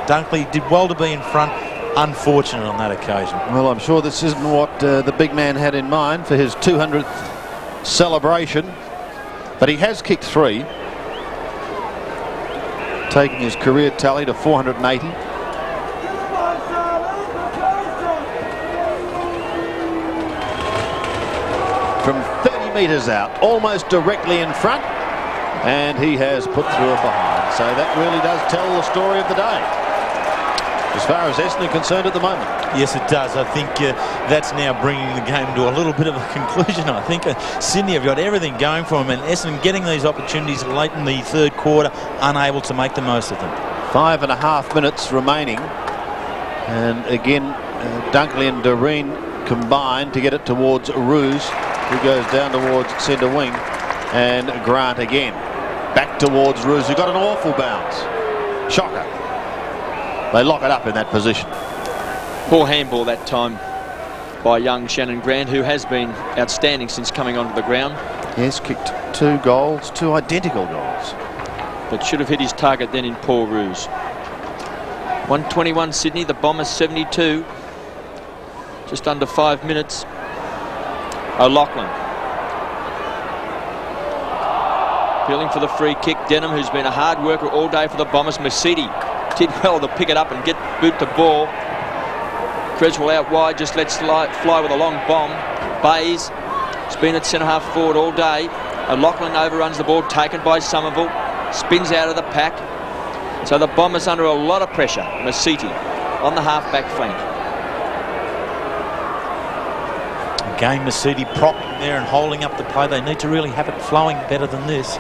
Dunkley did well to be in front. Unfortunate on that occasion. Well, I'm sure this isn't what the big man had in mind for his 200th celebration, but he has kicked 3, taking his career tally to 480. From 30 metres out, almost directly in front, and he has put through a behind. So that really does tell the story of the day, as far as Essendon are concerned at the moment. Yes, it does. I think that's now bringing the game to a little bit of a conclusion. I think Sydney have got everything going for them, and Essendon getting these opportunities late in the third quarter, unable to make the most of them. 5.5 minutes remaining, and again Dunkley and Doreen combine to get it towards Ruse, who goes down towards centre wing, and Grant again back towards Ruse, who got an awful bounce. Shocker. They lock it up in that position. Poor handball that time by young Shannon Grant, who has been outstanding since coming onto the ground. Yes, kicked 2 goals, 2 identical goals. But should have hit his target then in Paul Ruse. 1:21 Sydney, the Bombers 72. Just under 5 minutes. O'Loughlin. Peeling for the free kick. Denham, who's been a hard worker all day for the Bombers. Mercedes did well to pick it up and get boot the ball. Creswell out wide, just lets fly with a long bomb. Bays has been at centre half forward all day. O'Loughlin overruns the ball, taken by Somerville. Spins out of the pack. So the Bombers under a lot of pressure. Mercedes on the half-back flank. Again, Mercedes propping there and holding up the play. They need to really have it flowing better than this.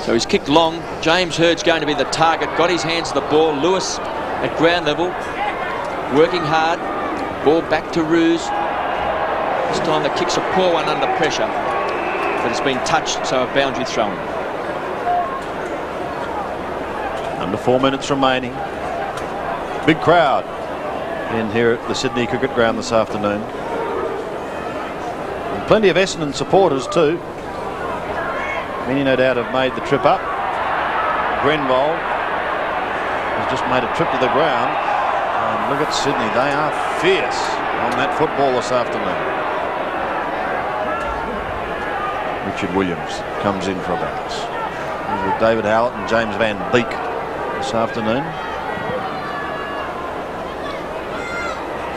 So he's kicked long. James Hurd's going to be the target. Got his hands to the ball. Lewis at ground level, working hard. Ball back to Ruse. This time the kick's a poor one under pressure, but it's been touched, so a boundary throw-in. Under 4 minutes remaining. Big crowd in here at the Sydney Cricket Ground this afternoon. And plenty of Essendon supporters too. Many no doubt have made the trip up. Grenville has just made a trip to the ground. And look at Sydney, they are fierce on that football this afternoon. Richard Williams comes in for a bounce. He's with David Howlett and James Van Beek this afternoon.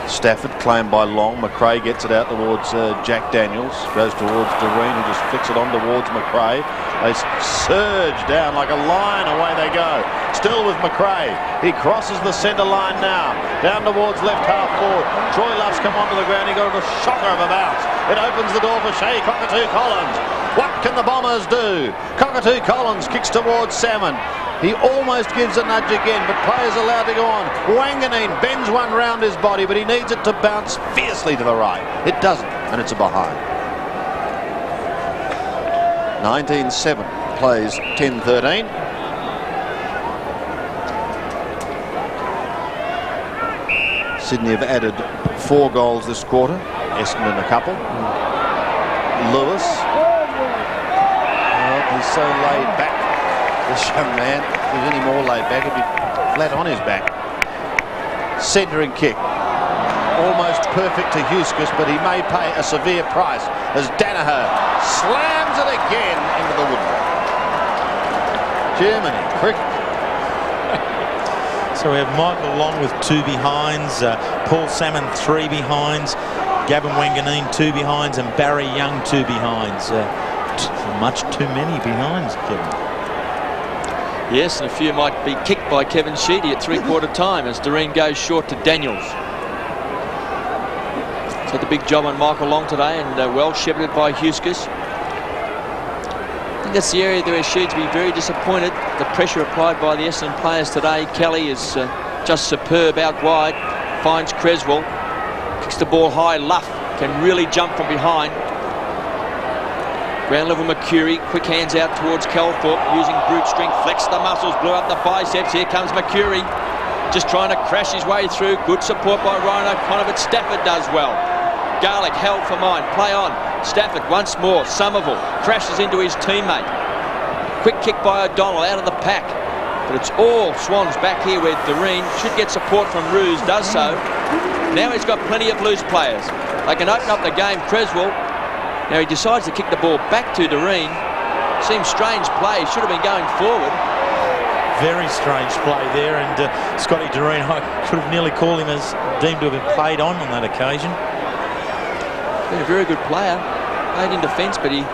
Stafford claimed by Long. McRae gets it out towards Jack Daniels. Goes towards Doreen, who just flicks it on towards McRae. They surge down like a lion. Away they go. Still with McRae. He crosses the centre line now. Down towards left half forward. Troy Luff's come onto the ground. He got a shocker of a bounce. It opens the door for Shea Cockatoo Collins. What can the Bombers do? Cockatoo Collins kicks towards Salmon. He almost gives a nudge again, but players allowed to go on. Wanganeen bends one round his body, but he needs it to bounce fiercely to the right. It doesn't, and it's a behind. 19-7 plays 10-13. Sydney have added 4 goals this quarter. Essendon a couple. Lewis. Oh, he's so laid back. This young man, if he was any more laid back, he'd be flat on his back. Centering kick. Almost perfect to Huskus, but he may pay a severe price as Danaher slams it again into the woodwork. Germany, cricket. So we have Michael Long with 2 behinds, Paul Salmon 3 behinds, Gavin Wanganeen 2 behinds, and Barry Young 2 behinds. Much too many behinds, Kevin. Yes, and a few might be kicked by Kevin Sheedy at 3/4 time as Doreen goes short to Daniels. He's had the big job on Michael Long today, and well shepherded by Huskus. I think that's the area where Sheed's to be very disappointed. The pressure applied by the Essendon players today. Kelly is just superb out wide. Finds Creswell. Kicks the ball high. Luff can really jump from behind. Ground level Mercury, quick hands out towards Calthorpe, using brute strength, flex the muscles, blew up the biceps. Here comes Mercury, just trying to crash his way through. Good support by Ryan O'Connor, but Stafford does well. Garlick held for mine, play on. Stafford once more, Somerville crashes into his teammate. Quick kick by O'Donnell out of the pack. But it's all Swans back here where Doreen should get support from Ruse, does so. Now he's got plenty of loose players. They can open up the game. Creswell. Now he decides to kick the ball back to Doreen. Seems strange play. Should have been going forward. Very strange play there, and Scotty Doreen, I could have nearly called him as deemed to have been played on that occasion. Been a very good player. Played in defence, but he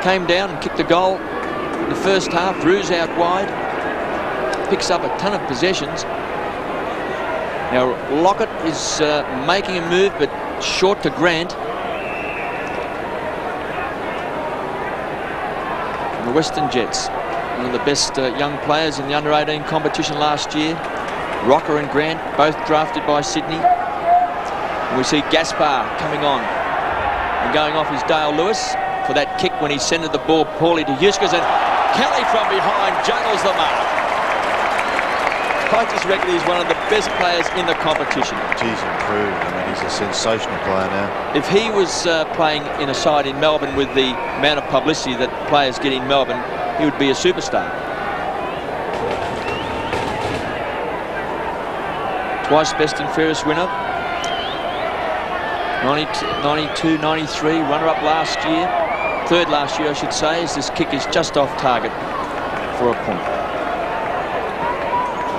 came down and kicked the goal in the first half. Ruse out wide. Picks up a ton of possessions. Now Lockett is making a move, but short to Grant. The Western Jets, one of the best young players in the under-18 competition last year. Rocker and Grant, both drafted by Sydney. And we see Gaspar coming on and going off his Dale Lewis for that kick when he centred the ball poorly to Huskus, and Kelly from behind juggles the mark. I just reckon he's one of the best players in the competition. He's improved. I mean, he's a sensational player now. If he was playing in a side in Melbourne with the amount of publicity that players get in Melbourne, he would be a superstar. Twice best and fairest winner. 92, 93, runner-up last year. Third last year, I should say, as this kick is just off target for a point.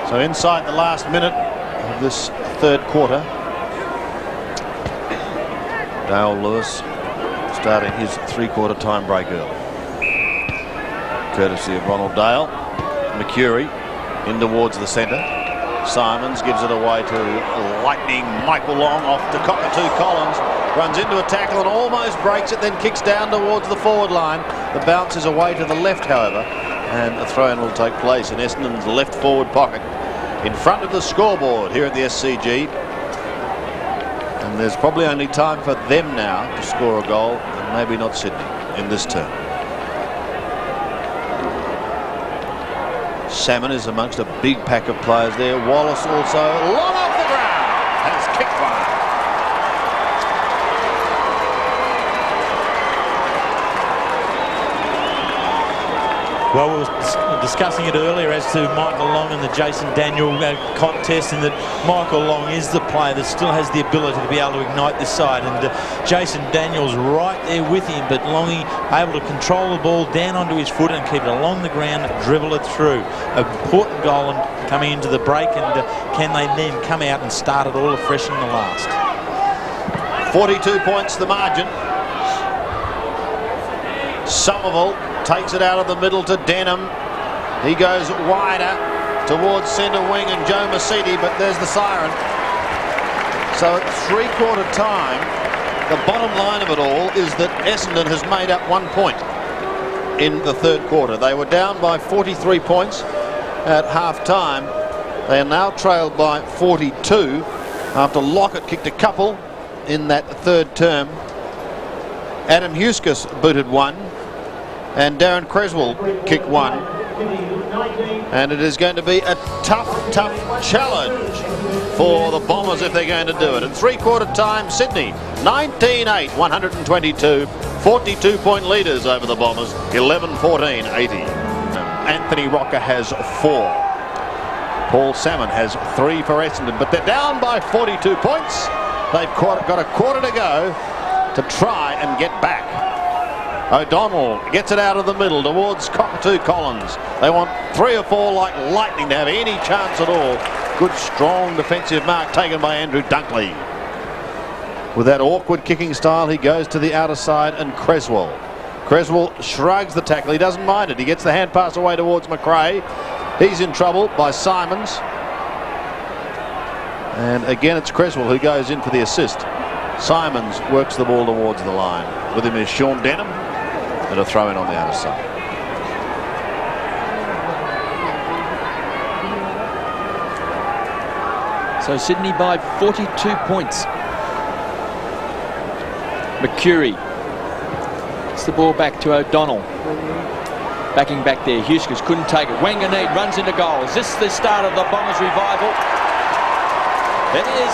So inside the last minute of this third quarter, Dale Lewis starting his three-quarter time break early. Courtesy of Ronald Dale. McCurry in towards the centre. Simons gives it away to lightning Michael Long off to Cockatoo Collins. Runs into a tackle and almost breaks it, then kicks down towards the forward line. The bounce is away to the left, however, and a throw-in will take place in Essendon's left forward pocket in front of the scoreboard here at the SCG. And there's probably only time for them now to score a goal, and maybe not Sydney in this term. Salmon is amongst a big pack of players there. Wallace also long off the ground has kicked one. Well, we were discussing it earlier as to Michael Long and the Jason Daniel contest, and that Michael Long is the player that still has the ability to be able to ignite this side, and Jason Daniel's right there with him, but Longy able to control the ball down onto his foot and keep it along the ground, dribble it through. An important goal and coming into the break, and can they then come out and start it all afresh in the last? 42 points the margin. Somerville takes it out of the middle to Denham. He goes wider towards centre wing and Joe Mercedes, but there's the siren. So at three-quarter time, the bottom line of it all is that Essendon has made up 1 point in the third quarter. They were down by 43 points at half-time. They are now trailed by 42 after Lockett kicked a couple in that third term. Adam Huskus booted one, and Darren Creswell kicked one. And it is going to be a tough challenge for the Bombers if they're going to do it. At three-quarter time, Sydney 19-8, 122, 42-point leaders over the Bombers, 11-14, 80. Anthony Rocker has 4. Paul Salmon has 3 for Essendon, but they're down by 42 points. They've got a quarter to go to try and get back. O'Donnell gets it out of the middle towards Cockatoo Collins. They want 3 or 4 like lightning to have any chance at all. Good strong defensive mark taken by Andrew Dunkley. With that awkward kicking style, he goes to the outer side, and Creswell shrugs the tackle. He doesn't mind it. He gets the hand pass away towards McRae. He's in trouble by Simons. And again it's Creswell who goes in for the assist. Simons works the ball towards the line. With him is Sean Denham, and a throw in on the outer side. So Sydney by 42 points. McCurry gets the ball back to O'Donnell. Backing back there, Huskus couldn't take it. Wanganeen runs into goal. Is this the start of the Bombers' revival? It is.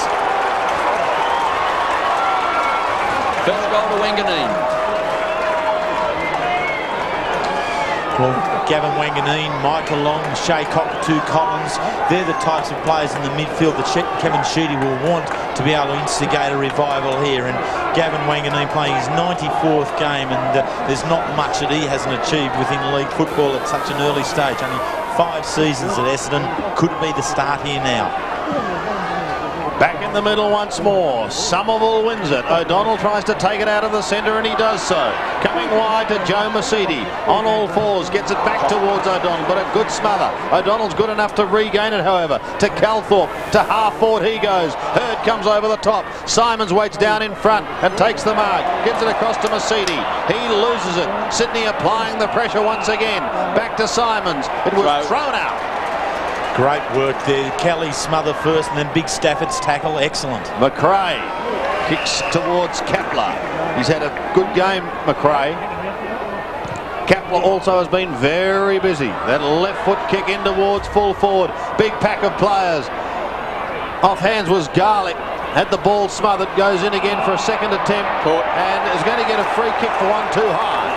First goal to Wanganeen. Well, Gavin Wanganeen, Michael Long, Shea Cockatoo Collins, they're the types of players in the midfield that Kevin Sheedy will want to be able to instigate a revival here. And Gavin Wanganeen playing his 94th game, and there's not much that he hasn't achieved within league football at such an early stage. Only 5 seasons at Essendon. Could be the start here now. Back in the middle once more. Somerville wins it. O'Donnell tries to take it out of the centre, and he does so. Coming wide to Joe Mercedes. On all fours, gets it back towards O'Donnell, but a good smother. O'Donnell's good enough to regain it, however. To Calthorpe. To half forward he goes. Hurd comes over the top. Simons waits down in front and takes the mark. Gets it across to Mercedes. He loses it. Sydney applying the pressure once again. Back to Simons. It was thrown out. Great work there. Kelly smother first, and then Big Stafford's tackle. Excellent. McRae kicks towards Kepler. He's had a good game, McRae. Kepler also has been very busy. That left foot kick in towards full forward. Big pack of players. Off hands was Garlick. Had the ball smothered. Goes in again for a second attempt. And is going to get a free kick for one too high.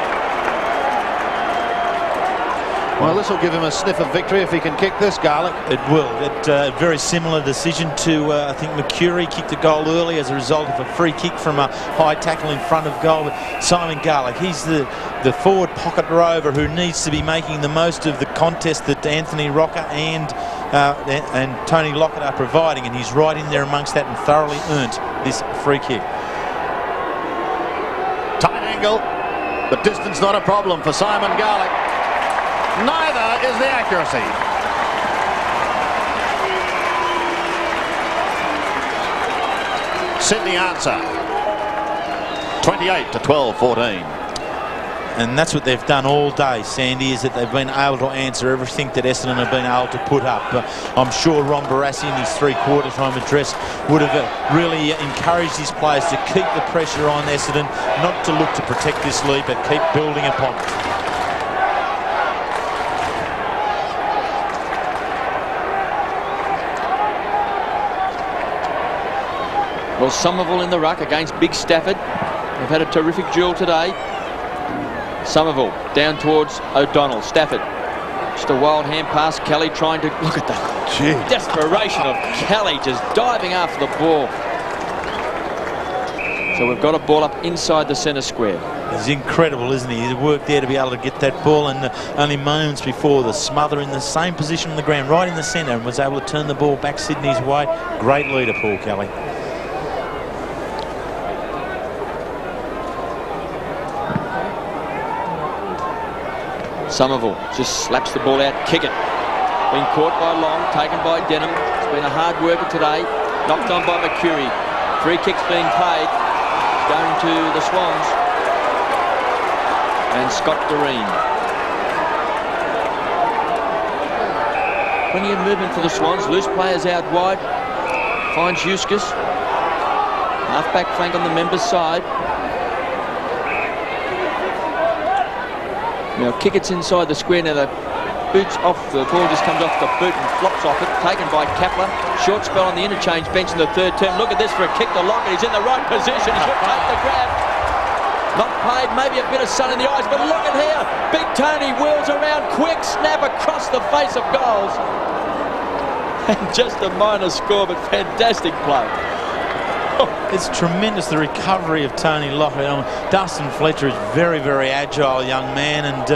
Well, this will give him a sniff of victory if he can kick this, Garlick. It will. Very similar decision to, I think, Mercury kicked a goal early as a result of a free kick from a high tackle in front of goal. But Simon Garlick, he's the forward pocket rover who needs to be making the most of the contest that Anthony Rocker and Tony Lockett are providing, and he's right in there amongst that and thoroughly earned this free kick. Tight angle. The distance not a problem for Simon Garlick. Neither is the accuracy. Sydney answer. 28 to 12-14. And that's what they've done all day, Sandy, is that they've been able to answer everything that Essendon have been able to put up. I'm sure Ron Barassi in his three-quarter time address would have really encouraged his players to keep the pressure on Essendon, not to look to protect this lead, but keep building upon it. Well, Somerville in the ruck against Big Stafford. They've had a terrific duel today. Somerville down towards O'Donnell. Stafford. Just a wild hand pass. Kelly trying to... Look at that. Gee. Desperation of Kelly just diving after the ball. So we've got a ball up inside the centre square. He's incredible, isn't he? He worked there to be able to get that ball, and only moments before the smother in the same position on the ground, right in the centre, and was able to turn the ball back Sydney's way. Great leader, Paul Kelly. Somerville just slaps the ball out, kick it. Been caught by Long, taken by Denham. It's been a hard worker today. Knocked on by Mercury. Free kicks being played. Going to the Swans. And Scott Doreen. Plenty of movement for the Swans. Loose players out wide. Finds Eustace. Half-back flank on the members' side. Now Kickett's inside the square. Now the boot's off. The ball just comes off the boot and flops off it. Taken by Kepler. Short spell on the interchange bench in the third term. Look at this for a kick to Lockett. He's in the right position. He should take the grab. Not paid. Maybe a bit of sun in the eyes. But look at here. Big Tony wheels around. Quick snap across the face of goals. And just a minor score, but fantastic play. It's tremendous, the recovery of Tony Lockett. Dustin Fletcher is very, very agile young man, and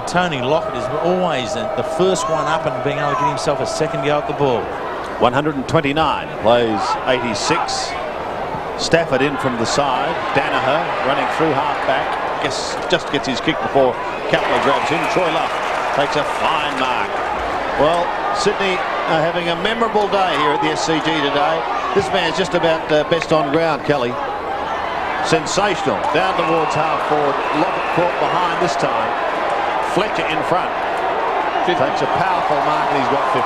Tony Lockett is always the first one up and being able to get himself a second go at the ball. 129, plays 86. Stafford in from the side. Danaher running through half-back. Just gets his kick before Kepler grabs him. Troy Luff takes a fine mark. Well, Sydney are having a memorable day here at the SCG today. This man's just about best on ground, Kelly. Sensational. Down towards half forward. Lockett caught behind this time. Fletcher in front. 50. Takes a powerful mark and he's got 50.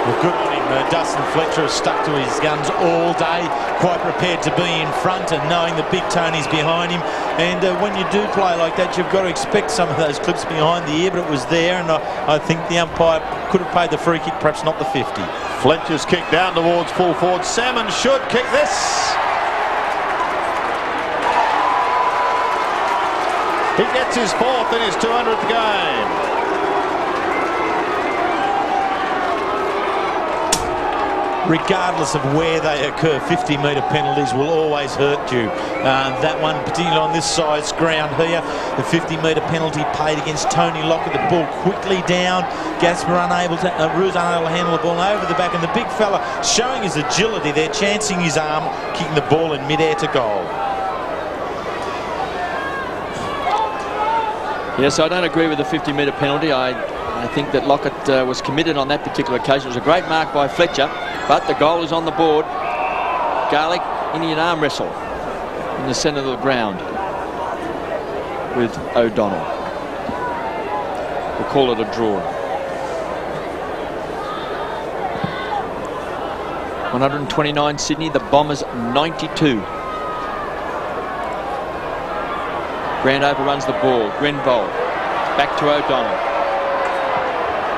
Well, good on him. Dustin Fletcher has stuck to his guns all day, quite prepared to be in front and knowing that Big Tony's behind him. And when you do play like that, you've got to expect some of those clips behind the ear, but it was there, and I think the umpire could have paid the free kick, perhaps not the 50. Fletcher's kick down towards full forward. Salmon should kick this. He gets his fourth in his 200th game. Regardless of where they occur, 50-metre penalties will always hurt you. That one, particularly on this side's ground here, the 50-metre penalty paid against Tony Lockett. The ball quickly down. Roos unable to handle the ball over the back, and the big fella showing his agility there, chancing his arm, kicking the ball in mid-air to goal. Yes, I don't agree with the 50-metre penalty. I think that Lockett was committed on that particular occasion. It was a great mark by Fletcher, but the goal is on the board. Garlick, Indian arm wrestle in the centre of the ground with O'Donnell. We'll call it a draw. 129 Sydney, the Bombers 92. Grant overruns the ball. Grenvold back to O'Donnell.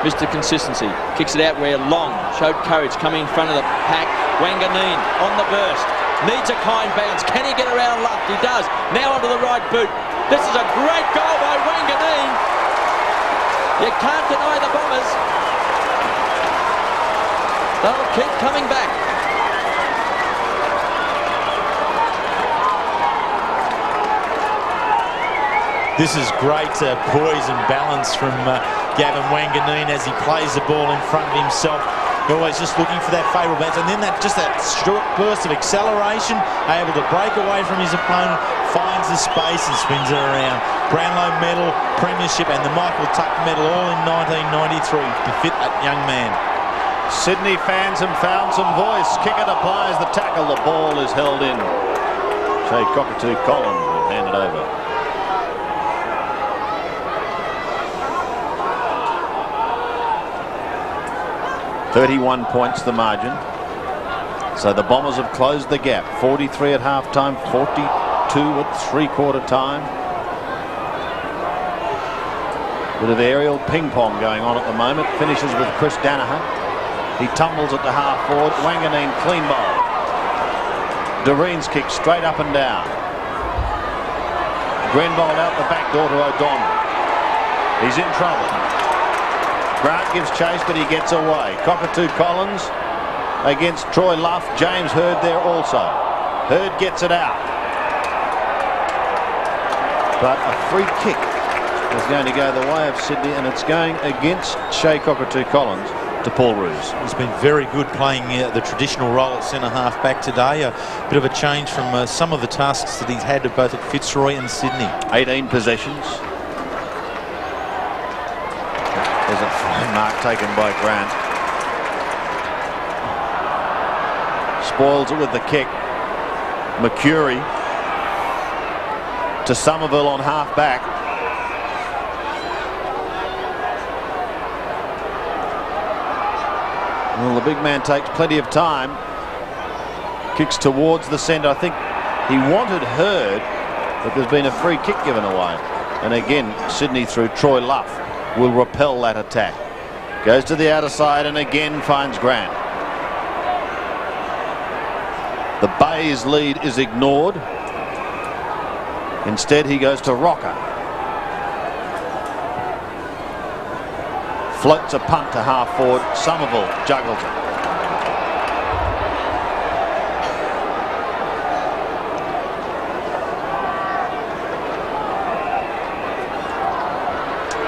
Mr. Consistency kicks it out where Long showed courage coming in front of the pack. Wanganeen on the burst. Needs a kind bounce. Can he get around Luck? He does. Now onto the right boot. This is a great goal by Wanganeen. You can't deny the Bombers. They'll keep coming back. This is great poise and balance from Gavin Wanganeen as he plays the ball in front of himself. Always just looking for that favourable bounce, and then that short burst of acceleration, able to break away from his opponent, finds the space and spins it around. Brownlow medal, premiership and the Michael Tuck medal all in 1993 befit that young man. Sydney fans have found some voice. Kickett applies the tackle. The ball is held in. Shea Cockatoo Collins will hand it over. .31 points the margin. So the Bombers have closed the gap. 43 at half-time, 42 at three-quarter time. Bit of aerial ping-pong going on at the moment. Finishes with Chris Danaher. He tumbles at the half-forward. Wanganeen clean ball. Doreen's kick straight up and down. Grenvold out the back door to O'Donnell. He's in trouble. Grant gives chase, but he gets away. Cockatoo Collins against Troy Luff. James Hurd there also. Hurd gets it out. But a free kick is going to go the way of Sydney, and it's going against Shea Cockatoo Collins to Paul Roos. He's been very good playing the traditional role at centre-half back today. A bit of a change from some of the tasks that he's had both at Fitzroy and Sydney. 18 possessions. There's a fine mark taken by Grant. Spoils it with the kick. McCurry to Somerville on half-back. Well, the big man takes plenty of time. Kicks towards the centre. I think he wanted Hurd, but there's been a free kick given away. And again, Sydney through Troy Luff will repel that attack. Goes to the outer side and again finds Grant. The Bays lead is ignored. Instead, he goes to Rocker. Floats a punt to half forward. Somerville juggles it.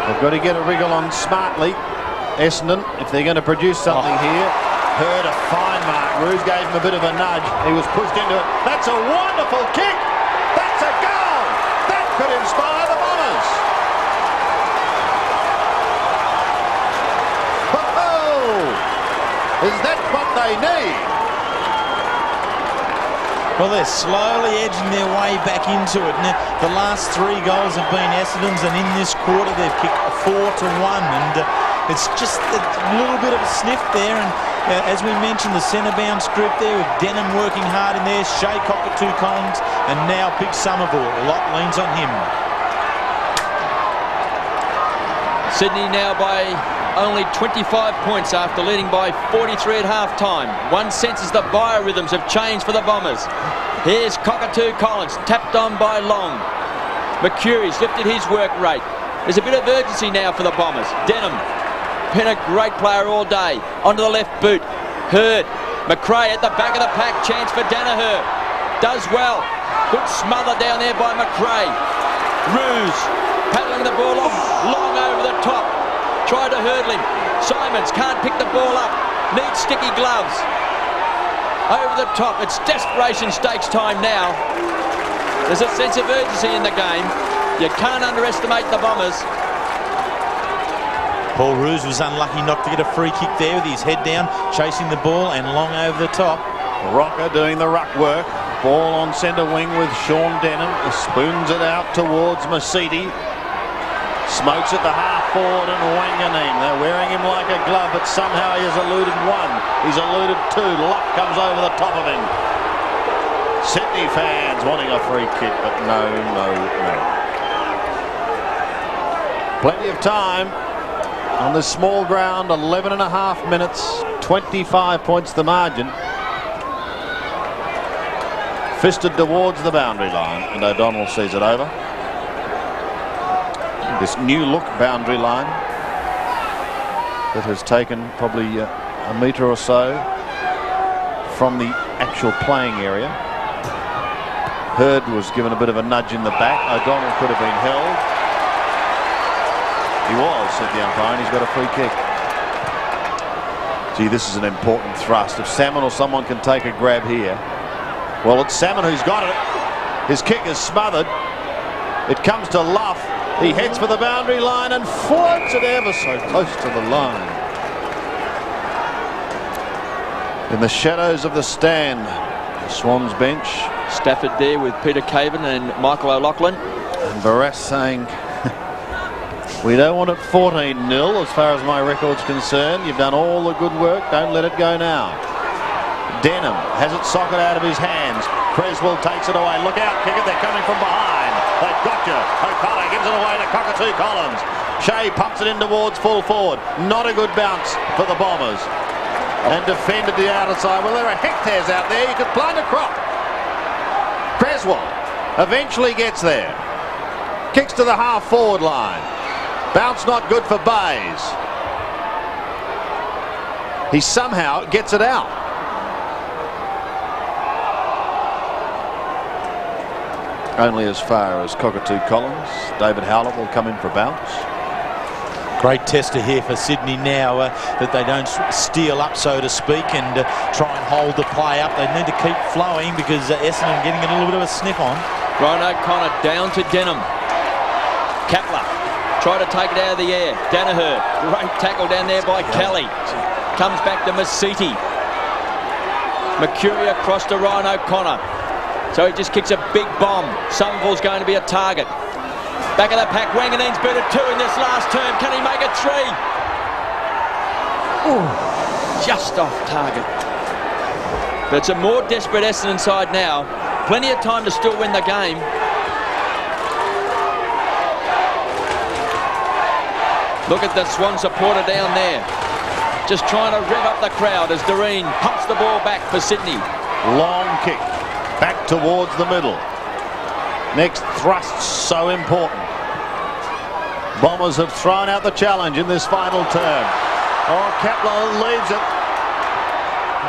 They've got to get a wriggle on smartly, Essendon, if they're going to produce something here. Hurd a fine mark. Roos gave him a bit of a nudge. He was pushed into it. That's a wonderful kick. That's a goal. That could inspire the Bombers. Is that what they need? Well, they're slowly edging their way back into it. Now, the last 3 goals have been Essendon's, and in this quarter they've kicked 4-1, and it's just a little bit of a sniff there. And as we mentioned, the centre bounce group there with Denham working hard in there, Shea Cockatoo Collins, and now Big Somerville. A lot leans on him. Sydney now by only 25 points after leading by 43 at half-time. One senses the biorhythms have changed for the Bombers. Here's Cockatoo Collins, tapped on by Long. McCurry's lifted his work rate. There's a bit of urgency now for the Bombers. Denham, been a great player all day. Onto the left boot. Hurd. McRae at the back of the pack. Chance for Danaher. Does well. Good smother down there by McRae. Roos paddling the ball off. Long over the top. Tried to hurdle him. Simons can't pick the ball up. Needs sticky gloves. Over the top. It's desperation stakes time now. There's a sense of urgency in the game. You can't underestimate the Bombers. Paul Roos was unlucky not to get a free kick there with his head down, chasing the ball and Long over the top. Rocker doing the ruck work. Ball on centre wing with Sean Denham. Spoons it out towards Mercedes. Smokes at the half forward and Wanganeen. They're wearing him like a glove, but somehow he has eluded one. He's eluded 2. Luck comes over the top of him. Sydney fans wanting a free kick, but no. Plenty of time on this small ground. 11.5 minutes. 25 points the margin. Fisted towards the boundary line, and O'Donnell sees it over. This new look boundary line that has taken probably a metre or so from the actual playing area. Hurd was given a bit of a nudge in the back. O'Donnell could have been held. He was, said the umpire, and he's got a free kick. Gee, this is an important thrust. If Salmon or someone can take a grab here. Well, it's Salmon who's got it. His kick is smothered. It comes to Luff. He heads for the boundary line and floats it ever so close to the line. In the shadows of the stand, the Swans bench. Stafford there with Peter Caven and Michael O'Loughlin. And Barras saying, we don't want it 14-0 as far as my record's concerned. You've done all the good work. Don't let it go now. Denham has it socket out of his hands. Creswell takes it away. Look out, kick it. They're coming from behind. They've got you. O'Connor gives it away to Cockatoo Collins. Shea pumps it in towards full forward. Not a good bounce for the Bombers. And defended the outer side. Well, there are hectares out there. You could plant a crop. Creswell eventually gets there. Kicks to the half-forward line. Bounce not good for Bays. He somehow gets it out. Only as far as Cockatoo Collins. David Howlett will come in for a bounce. Great tester here for Sydney now that they don't steal up, so to speak, and try and hold the play up. They need to keep flowing because Essendon getting a little bit of a sniff on. Ryan O'Connor down to Denham. Kepler try to take it out of the air. Danaher, great tackle down there by Kelly. Comes back to Masiti. Mercury across to Ryan O'Connor. So he just kicks a big bomb. Somerville's going to be a target. Back of the pack, Wanganeen's booted 2 in this last term. Can he make it 3? Ooh, just off target. But it's a more desperate Essendon side now. Plenty of time to still win the game. Look at the Swan supporter down there. Just trying to rev up the crowd as Doreen pumps the ball back for Sydney. Long kick. Back towards the middle. Next thrust so important. Bombers have thrown out the challenge in this final term. Oh, Kepler leaves it.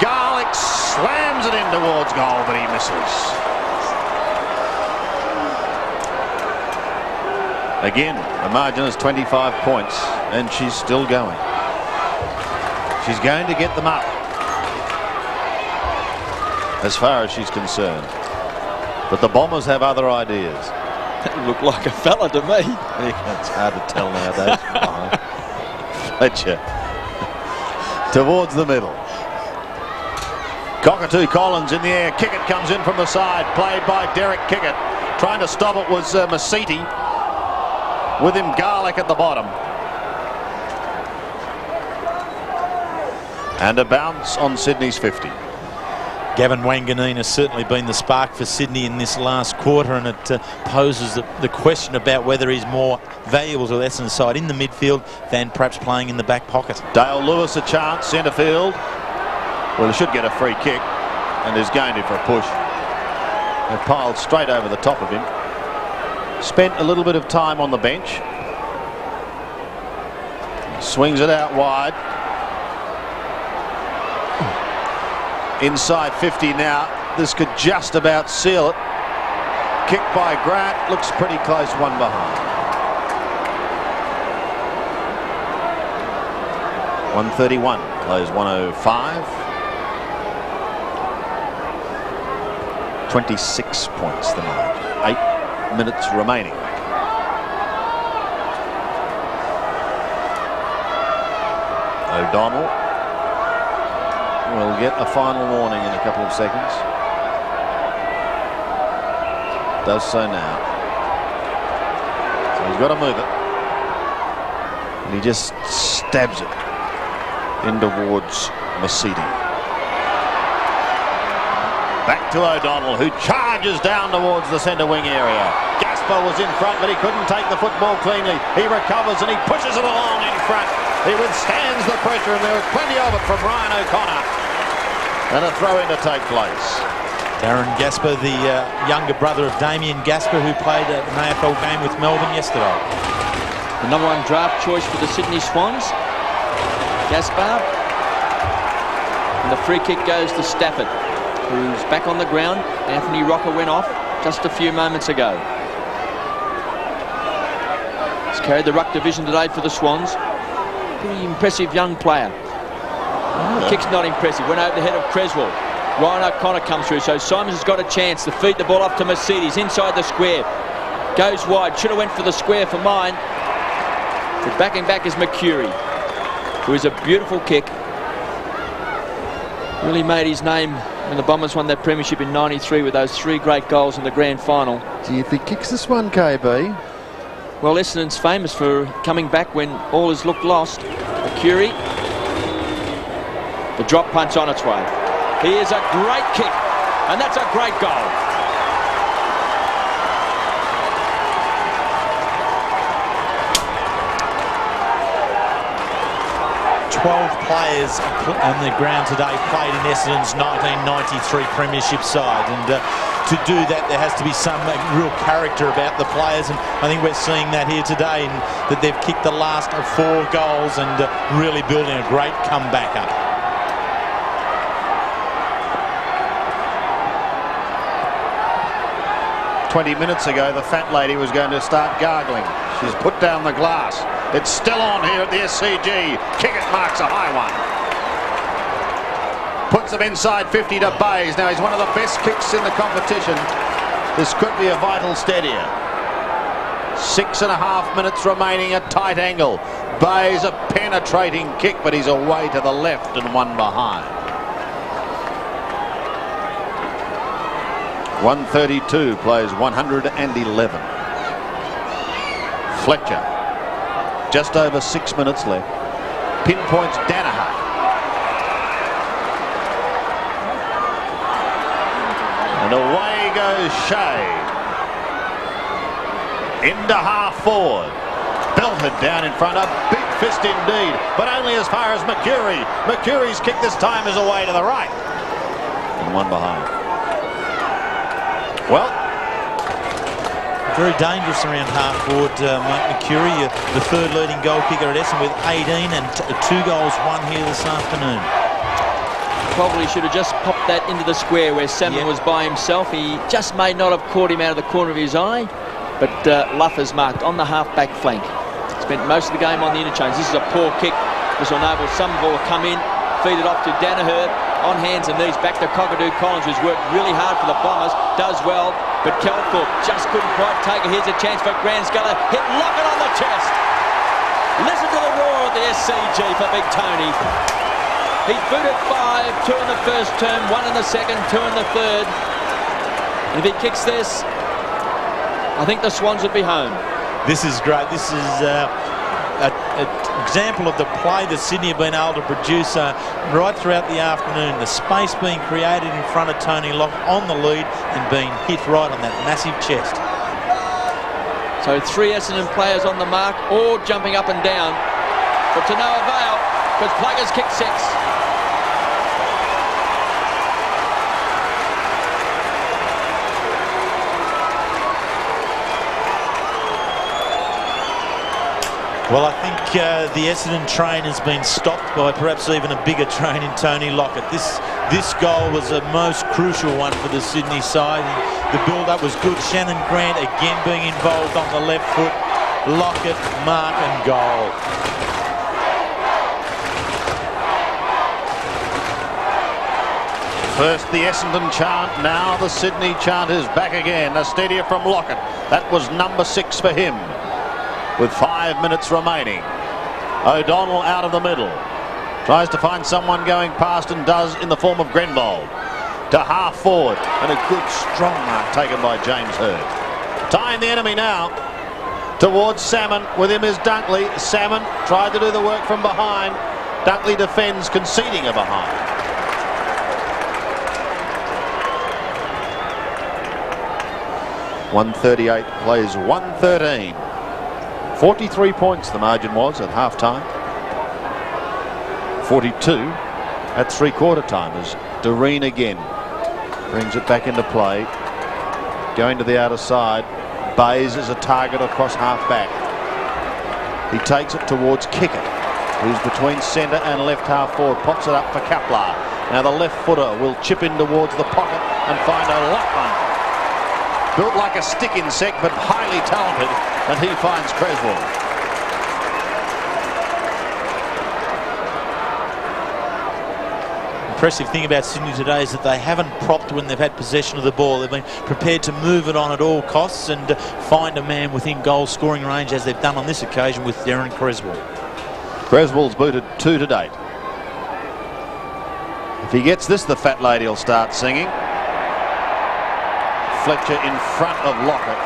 Garlick slams it in towards goal, but he misses. Again, the margin is 25 points, and she's still going. She's going to get them up, as far as she's concerned. But the Bombers have other ideas. That looked like a fella to me. It's hard to tell nowadays. Fletcher towards the middle. Cockatoo Collins in the air. Kickett comes in from the side. Played by Derek Kickett. Trying to stop it was Masiti. With him Garlick at the bottom. And a bounce on Sydney's 50. Gavin Wanganeen has certainly been the spark for Sydney in this last quarter, and it poses the question about whether he's more valuable to the Essendon side in the midfield than perhaps playing in the back pocket. Dale Lewis a chance, centre field. Well, he should get a free kick, and is going to for a push. They've piled straight over the top of him. Spent a little bit of time on the bench. Swings it out wide. Inside 50 now. This could just about seal it. Kick by Grant. Looks pretty close, one behind. 131 plays 105. 26 points the margin. 8 minutes remaining. O'Donnell will get a final warning in a couple of seconds. Does so now. So he's got to move it. And he just stabs it in towards Masiti. Back to O'Donnell, who charges down towards the centre wing area. Gaspar was in front, but he couldn't take the football cleanly. He recovers and he pushes it along in front. He withstands the pressure, and there was plenty of it from Ryan O'Connor. And a throw-in to take place. Darren Gasper, the younger brother of Damien Gasper, who played an AFL game with Melbourne yesterday. The number 1 draft choice for the Sydney Swans, Gaspar. And the free kick goes to Stafford, who's back on the ground. Anthony Rocker went off just a few moments ago. He's carried the ruck division today for the Swans. Pretty impressive young player. The kick's not impressive. Went over the head of Creswell. Ryan O'Connor comes through, so Simons has got a chance to feed the ball up to Mercedes inside the square. Goes wide. Should have went for the square for mine. But backing back is McCurry, who is a beautiful kick. Really made his name when the Bombers won that premiership in '93 with those 3 great goals in the grand final. Do you think kicks this one, KB? Well, Essendon's famous for coming back when all has looked lost. McCurry. The drop punch on its way. He is a great kick, and that's a great goal. 12 players on the ground today played in Essendon's 1993 premiership side, and to do that there has to be some real character about the players, and I think we're seeing that here today, and that they've kicked the last of 4 goals and really building a great comeback up. "20 minutes ago, the fat lady was going to start gargling. She's put down the glass. It's still on here at the SCG. Kick it marks a high one. Puts them inside 50 to Bays. Now he's one of the best kicks in the competition. This could be a vital steadier. 6.5 minutes remaining, a tight angle. Bays a penetrating kick, but he's away to the left and one behind. 132 plays 111. Fletcher. Just over 6 minutes left. Pinpoints Danaher. And away goes Shea. Into half forward. Belted down in front. A big fist indeed, but only as far as McCurry. McCurry's kick this time is away to the right. And one behind. Well, very dangerous around half forward, Mike McCurry, the 3rd leading goal kicker at Essendon with 18 and 2 goals won here this afternoon. Probably should have just popped that into the square where Salmon was by himself. He just may not have caught him out of the corner of his eye, but Luff is marked on the half-back flank. Spent most of the game on the interchange. This is a poor kick. This will enable Somerville to come in, feed it off to Danaher, on hands and knees, back to Cockadoo Collins, who's worked really hard for the Bombers, does well, but Kelthorpe just couldn't quite take it. Here's a chance for Grand Sculler, hit Lockett on the chest. Listen to the roar at the SCG for Big Tony. He's booted 5, 2 in the first term, 1 in the second, 2 in the third. And if he kicks this, I think the Swans would be home. This is great. This is an example of the play that Sydney have been able to produce right throughout the afternoon. The space being created in front of Tony Lockett on the lead and being hit right on that massive chest. So 3 Essendon players on the mark, all jumping up and down, but to no avail, because Pluggers kicked 6. Well, I think the Essendon train has been stopped by perhaps even a bigger train in Tony Lockett. This goal was the most crucial one for the Sydney side. The build-up was good. Shannon Grant again being involved on the left foot. Lockett, mark and goal. First the Essendon chant, now the Sydney chant is back again. A steadier from Lockett. That was number 6 for him. With 5 minutes remaining. O'Donnell out of the middle. Tries to find someone going past and does in the form of Grenvold. To half forward. And a good strong mark taken by James Hird. Tying the enemy now towards Salmon. With him is Dunkley. Salmon tried to do the work from behind. Dunkley defends, conceding a behind. .138 plays 113. 43 points the margin was at half-time. 42 at three-quarter time as Doreen again. Brings it back into play. Going to the outer side. Bays is a target across half back. He takes it towards Kickett, who's between centre and left half forward. Pops it up for Kepler. Now the left footer will chip in towards the pocket and find Lockett. Built like a stick insect, but highly talented, and he finds Creswell. Impressive thing about Sydney today is that they haven't propped when they've had possession of the ball. They've been prepared to move it on at all costs and find a man within goal scoring range, as they've done on this occasion with Darren Creswell. Creswell's booted 2 to date. If he gets this, the fat lady will start singing. Fletcher in front of Lockett,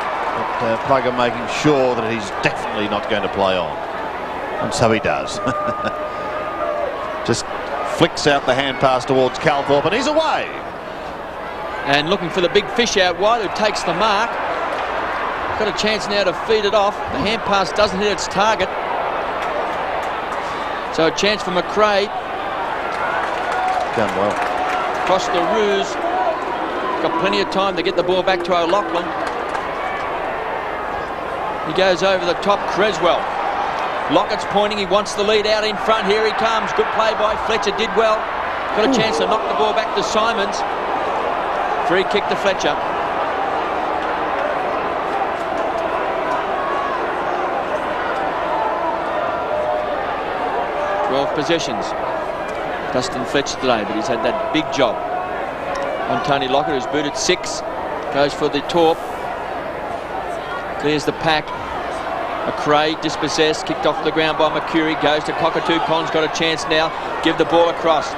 but Plugger making sure that he's definitely not going to play on. And so he does. Just flicks out the hand pass towards Calthorpe, and he's away. And looking for the big fish out wide, who takes the mark. Got a chance now to feed it off. The hand pass doesn't hit its target. So a chance for McRae. Done well. Across the ruse. Got plenty of time to get the ball back to O'Loughlin. He goes over the top. Creswell. Lockett's pointing. He wants the lead out in front. Here he comes. Good play by Fletcher. Did well. Got a chance to knock the ball back to Simons. Free kick to Fletcher. Possessions. Dustin Fletcher today, but he's had that big job on Tony Lockett, who's booted 6. Goes for the torp. Clears the pack. McRae dispossessed, kicked off the ground by Mercury. Goes to Cockatoo. Collins got a chance now. Give the ball across.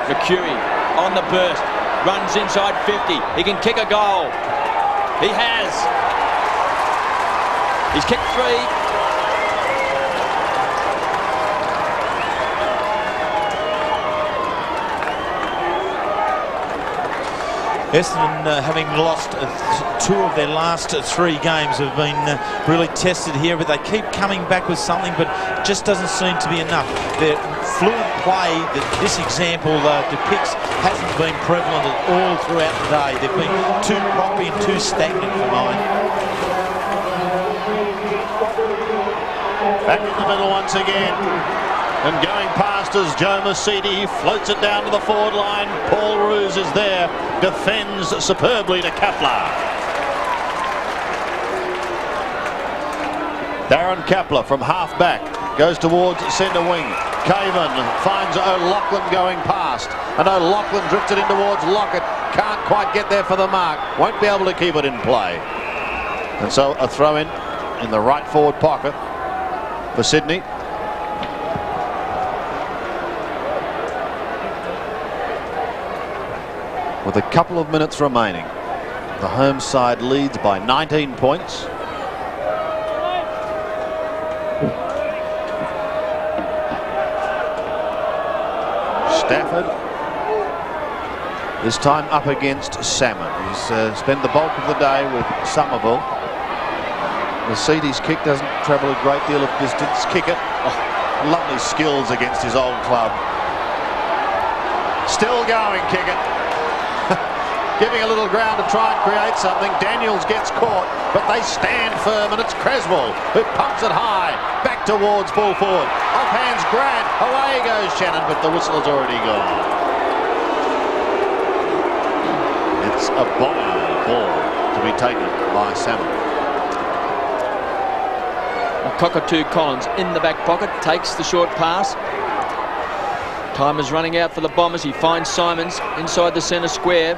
Mercury on the burst. Runs inside 50. He can kick a goal. He has. He's kicked 3. Essendon, having lost 2 of their last 3 games, have been really tested here, but they keep coming back with something, but just doesn't seem to be enough. Their fluid play that this example depicts hasn't been prevalent at all throughout the day. They've been too proppy and too stagnant for mine. Back in the middle once again. And going past as Joe Mercedes floats it down to the forward line. Paul Roos is there, defends superbly to Kepler. Darren Kepler from half back goes towards centre wing. Caven finds O'Loughlin going past, and O'Loughlin drifts it in towards Lockett. Can't quite get there for the mark. Won't be able to keep it in play. And so a throw in the right forward pocket for Sydney. With a couple of minutes remaining, the home side leads by 19 points. Stafford, this time up against Salmon. He's spent the bulk of the day with Somerville. Mercedes' kick doesn't travel a great deal of distance. Kickett, lovely skills against his old club. Still going, Kickett. Giving a little ground to try and create something. Daniels gets caught, but they stand firm, and it's Creswell who pumps it high, back towards full forward. Off hands Grant, away goes Shannon, but the whistle has already gone. It's a bomb ball to be taken by Salmon. Cockatoo Collins in the back pocket, takes the short pass. Time is running out for the Bombers. He finds Simons inside the centre square.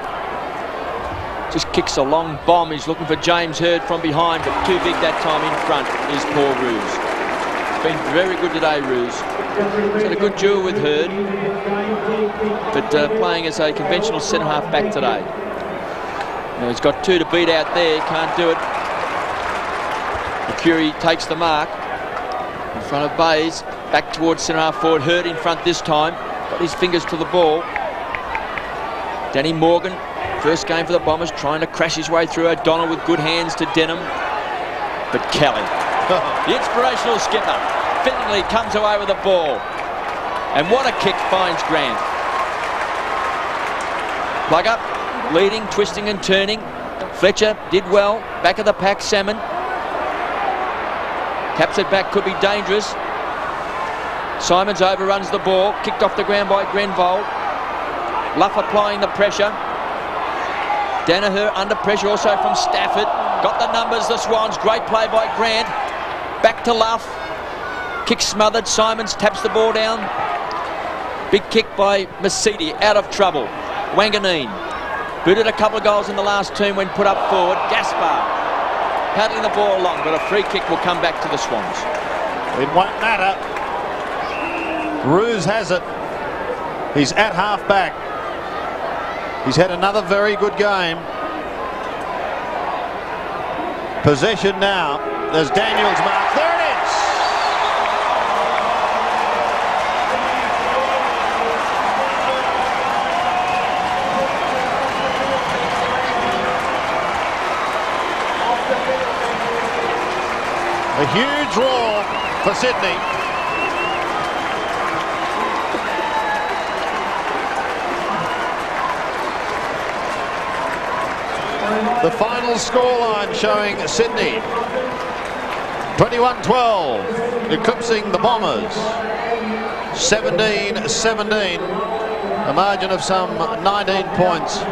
Just kicks a long bomb. He's looking for James Hird from behind, but too big that time. In front is Paul Roos. Been very good today, Roos. He's had a good duel with Hird, but playing as a conventional centre half back today. Now he's got 2 to beat out there. Can't do it. Mercury takes the mark in front of Bays. Back towards centre half forward. Hird in front this time. Got his fingers to the ball. Danny Morgan. First game for the Bombers, trying to crash his way through. O'Donnell with good hands to Denham. But Kelly, the inspirational skipper, fittingly comes away with the ball. And what a kick finds Grant. Plug up. leading, twisting and turning. Fletcher did well. Back of the pack, Salmon. Taps it back, could be dangerous. Simons overruns the ball. Kicked off the ground by Grenvold. Luff applying the pressure. Danaher under pressure also from Stafford. Got the numbers, the Swans. Great play by Grant. Back to Luff. Kick smothered. Simons taps the ball down. Big kick by Mercedes, out of trouble. Wanganeen booted a couple of goals in the last term when put up forward. Gaspar paddling the ball along, but a free kick will come back to the Swans. It won't matter. Ruse has it. He's at half back. He's had another very good game. Possession now. There's Daniels' mark. There it is. A huge roar for Sydney. The final scoreline showing Sydney 21-12, eclipsing the Bombers 17-17, a margin of some 19 points.